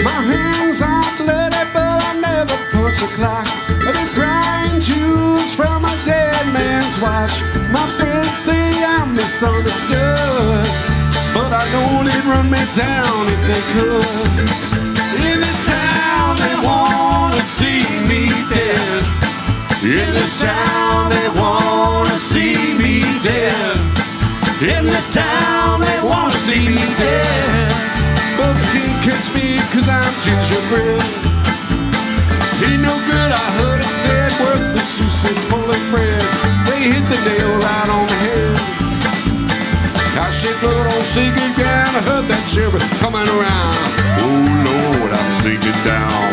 My hands are bloody but I never punch a clock. I've been crying jewels from a dead man's watch. My friends say I'm misunderstood, but I know they'd run me down if they could. In this town they wanna see me dead. In this town they wanna see me dead. In this town they wanna see me dead. But they can't catch me 'cause I'm gingerbread. Ain't no good, I heard it said, worthless use is full of bread. They hit the nail right on the head. I shed blood on sinking ground. I heard that cherry coming around. Oh Lord, I'm sinking down.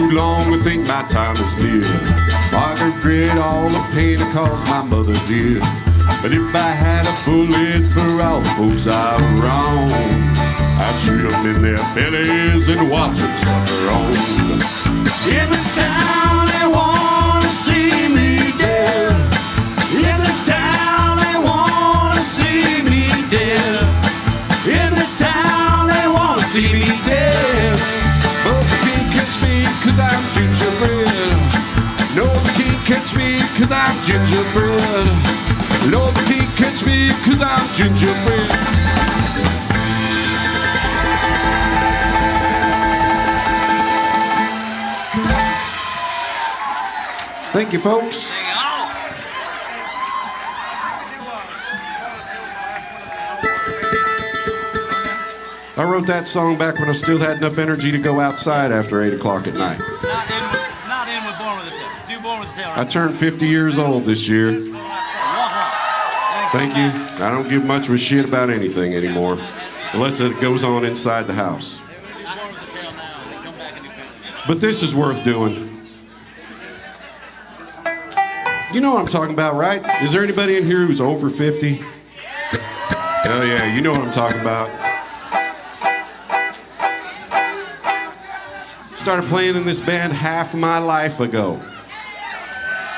too long to think my time is near. I regret all the pain it caused my mother dear. But if I had a bullet for all the folks I've wronged, I'd shoot them in their bellies and watch them suffer on. In this town they wanna see me dead. In this town they wanna see me dead. In this town they wanna see me dead. But they can't catch me 'cause I'm gingerbread. No, they can't catch me 'cause I'm gingerbread. No, they can't catch me 'cause I'm gingerbread. Thank you, folks. I wrote that song back when I still had enough energy to go outside after 8 o'clock at night. Not in with Born with the Tail. Do Born with the Tail. I turned 50 years old this year. Thank you. I don't give much of a shit about anything anymore, unless it goes on inside the house. But this is worth doing. You know what I'm talking about, right? Is there anybody in here who's over 50? Hell yeah, you know what I'm talking about. Started playing in this band half of my life ago.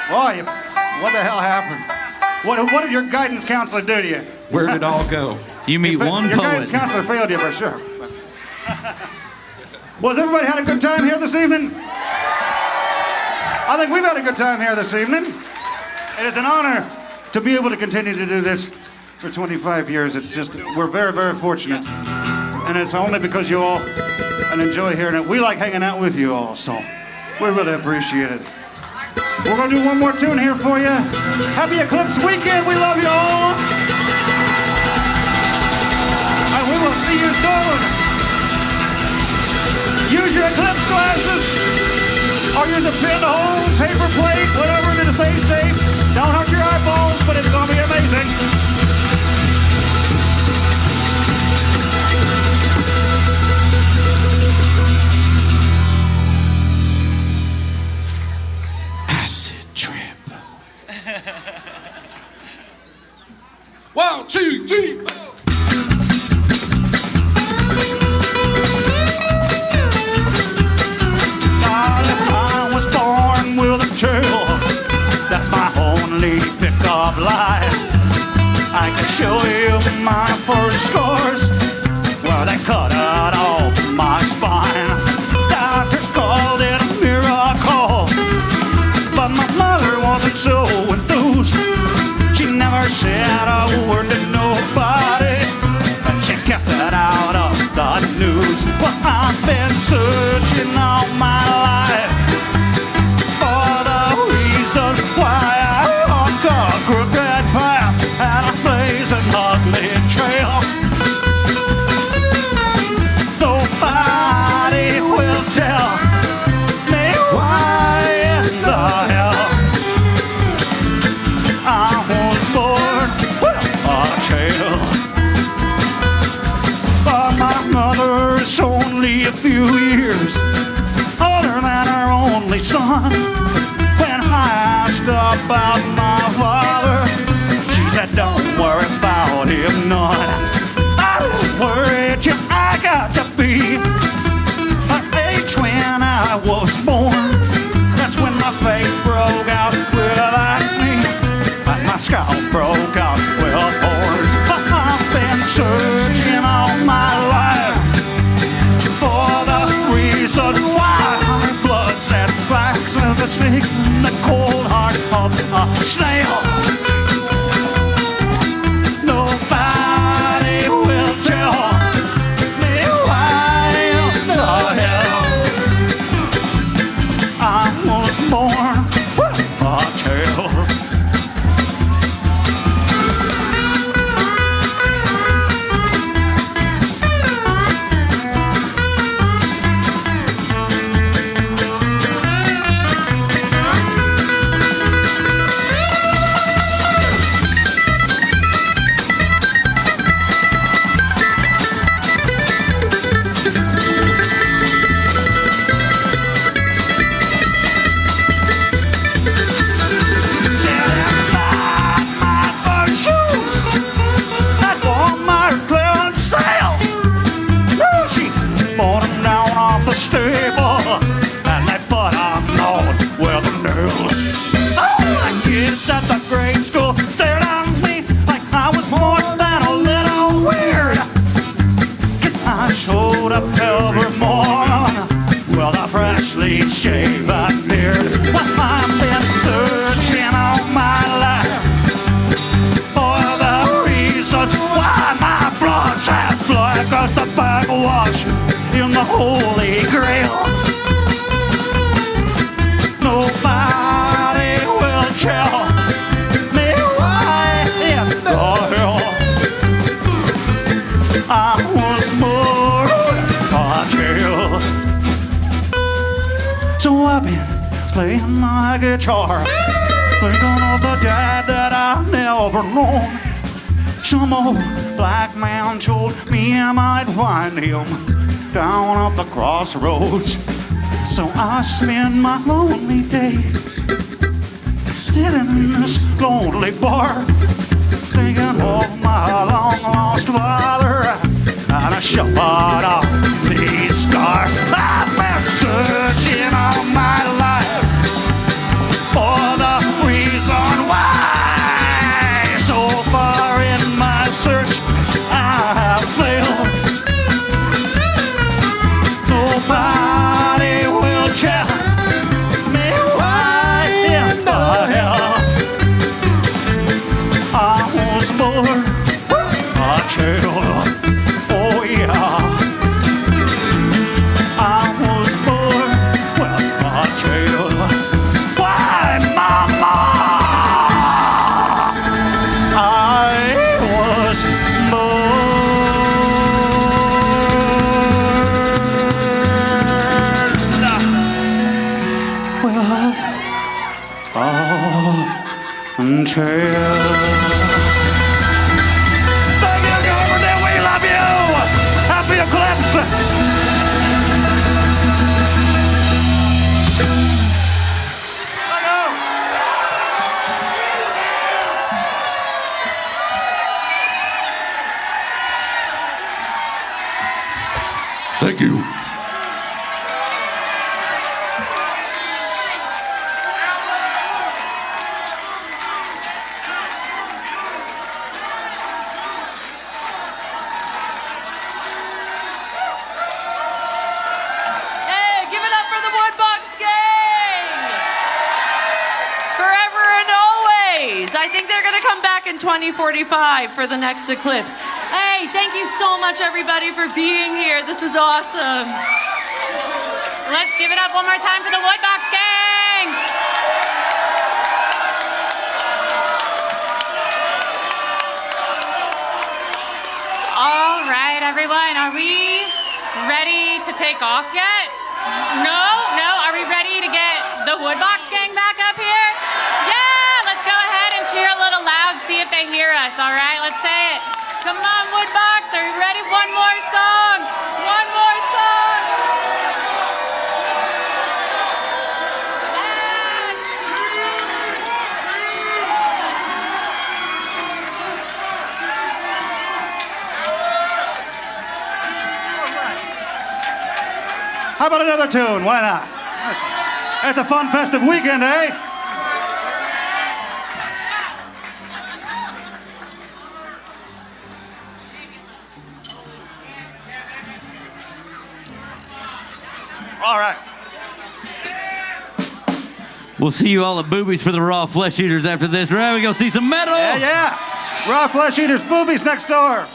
Boy, what the hell happened? What did your guidance counselor do to you? Where did it all go? You meet one your guidance poet. counselor failed you for sure. Well, has everybody had a good time here this evening? I think we've had a good time here this evening. It is an honor to be able to continue to do this for 25 years. It's just, we're very, very fortunate. And it's only because you all enjoy hearing it. We like hanging out with you all, so we really appreciate it. We're going to do one more tune here for you. Happy Eclipse Weekend. We love you all. And we will see you soon. Use your Eclipse glasses or use a pinhole, paper plate, whatever to stay safe. Don't hurt your eyeballs, but it's going to be amazing. One, two, three, four. I was born with a tail. That's my only pickup line. I can show you my first scars where they cut out off my spine. Doctors called it a miracle, but my mother wasn't so enthused. She never said a word to nobody, and she kept it out of the news. Well, I've been searching all my life for the reason why I walk a crooked path and I blaze an ugly trail. Nobody will tell me why in the hell I was born with a tail. But my mother is only a few years older than her only son. When I asked about my father, she said, don't worry about him none. I was worried I got to be her age when I was born. That's when my face broke out with acne, and my scalp broke out with horns. I've been searching all my life for the reason why blood set facts of a snake in the cold heart of a snail. Nobody will tell me why in the hell I was born with a tail. the Holy Grail. Nobody will tell me why in the hell I was born in a jail. So I've been playing my guitar, thinking of the dad that I've never known. Some old black man told me I might find him down at the crossroads. So I spend my lonely days sitting in this lonely bar, thinking of my long-lost father, and I shut off these scars. I've been searching all my life for the reason why. So far in my search, I have failed. Nobody will tell me why in the hell I was born a jail. Oh yeah, I was born a jail. Why, mama? I was until. Thank you, Carbondale. We love you. Happy Eclipse. Thank you. Hey, give it up for the Woodbox gang! Forever and always. I think they're gonna come back in 2045 for the next Eclipse. Hey, thank you so much, everybody, for being here. This was awesome. Let's give it up one more time for the Woodbox gang! All right, everyone, are we ready to take off yet? No? Are we ready to get the Woodbox gang back up here? Yeah, let's go ahead and cheer a little loud, see if they hear us, all right? Let's say it. Come on, Woodbox, are you ready? One more song. One more song. How about another tune? Why not? It's a fun, festive weekend, eh? All right. We'll see you all at Boobies for the Raw Flesh Eaters after this. Right, we go see some metal. Yeah. Raw Flesh Eaters, Boobies next door.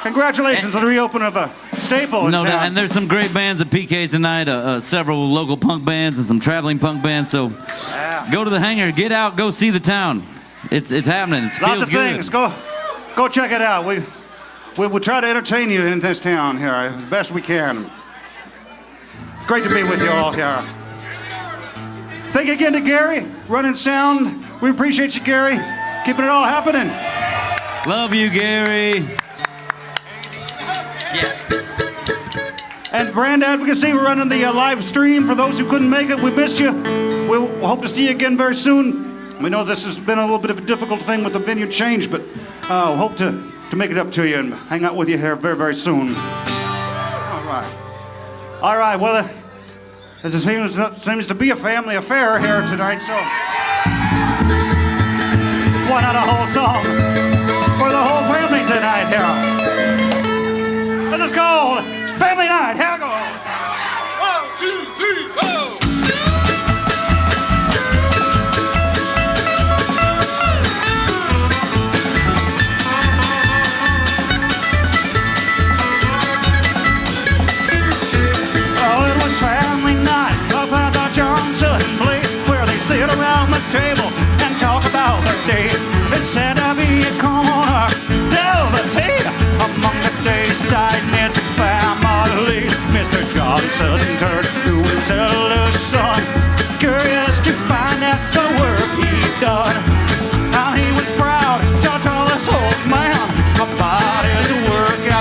Congratulations on the reopening of a staple in No town. doubt, and there's some great bands at PK's tonight. Several local punk bands and some traveling punk bands. So go to the hangar, get out, go see the town. It's happening. It Lots feels of good. things. Go check it out. We try to entertain you in this town here as best we can. It's great to be with you all here. Thank you again to Gary, running sound. We appreciate you, Gary. Keeping it all happening. Love you, Gary. And Brand Advocacy, we're running the live stream. For those who couldn't make it, we missed you. We'll hope to see you again very soon. We know this has been a little bit of a difficult thing with the venue change, but hope to make it up to you and hang out with you here very, very soon. All right. Well, this seems to be a family affair here tonight, so why not a whole song for the whole family tonight here? This is called Family Night. Here it goes. 1, 2, 3, go!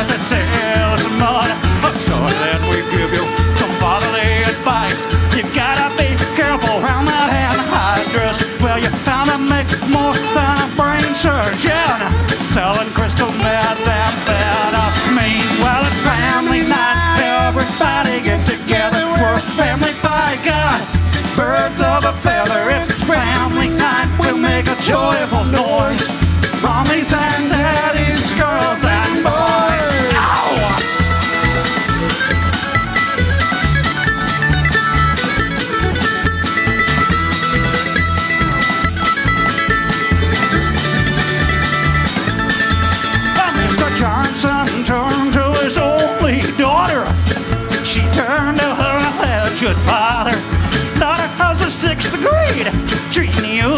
as a salesman. So then we give you some fatherly advice. You gotta be careful around that anhydrous. Well, you found to make more than a brain surgeon. Selling crystal meth and amphetamines. Well, it's family night. Everybody get together. We're a family by God. Birds of a feather. It's family night. We'll make a joyful noise. Mommies and daddies, girls and boys. Ow! Mr. Johnson turned to his only daughter. She turned to her alleged father. Daughter, how's the 6th grade treating you?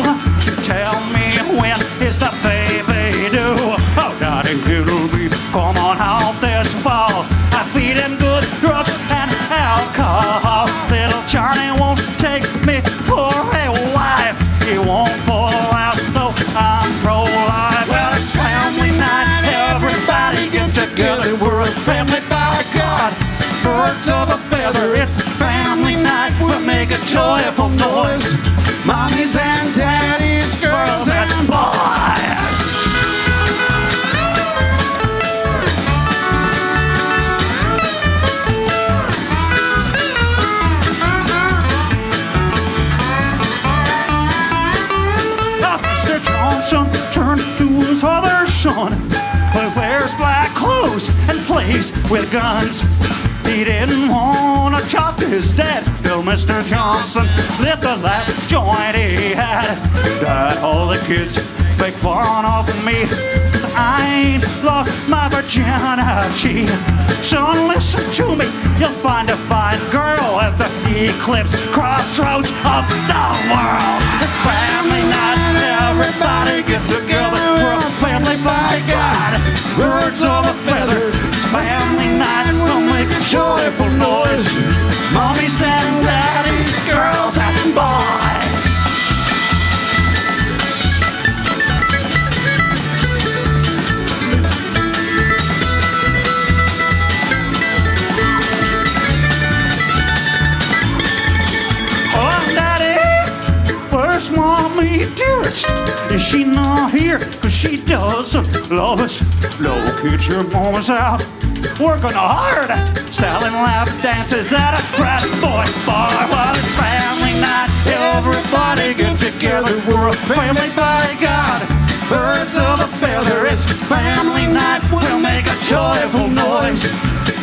Tell me, when is the baby due? Oh, Daddy, it'll be coming out this fall. I feed him good drugs and alcohol. Little Johnny won't take me for a wife. He won't pull out, though I'm pro-life. Well, it's family night. Everybody get together. We're a family by God. Birds of a feather. It's family night. We'll make a joyful noise. Mommies and daddies, girls and boys. Mr. Johnson turned to his other son, who wears black clothes and plays with guns. He didn't want to chop his dad till Mr. Johnson lit the last joint he had. Died all the kids make fun of me, 'cause I ain't lost my virginity. Son, listen to me, you'll find a fine girl at the Eclipse crossroads of the world. It's family night, everybody get together. We're a family by God, birds of a feather. It's family night, we'll make a joyful noise. Mommies and daddies, girls and boys. Where's mommy, dearest? Is she not here? 'Cause she doesn't love us. No, kids, your mama's out working hard, selling lap dances at a frat boy bar. Well, it's family night. Everybody get together. We're a family by God. Birds of a feather. It's family night. We'll make a joyful noise.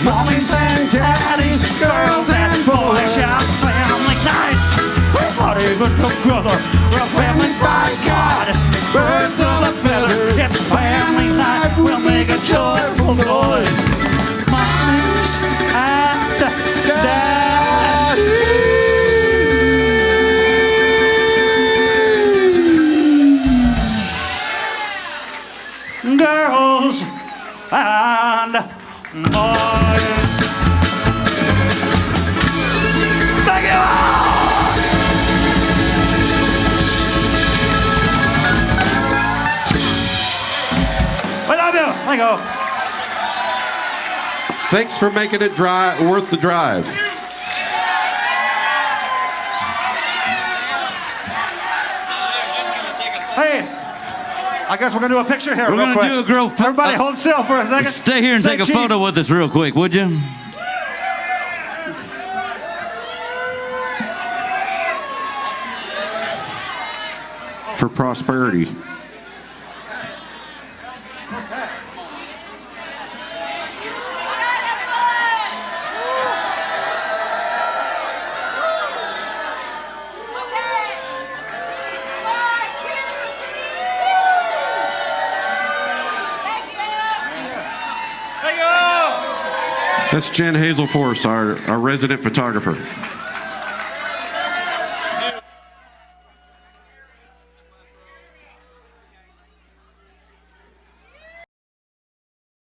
Mommies and daddies, girls and boys. Yeah, family night. Everybody get together. We're a family by God. Birds of a feather. It's family night. We'll make a joyful noise. Mommies and daddies. Girls and boys. Thank you all. We love you. Thank you. Thanks for making it worth the drive. Hey, I guess we're going to do a picture here We're real gonna quick. do a girl pho- Everybody hold still for a second. Stay here and Say take a cheese. photo with us real quick, would you? For prosperity. Thank you. That's Jen Hazelforce, our resident photographer.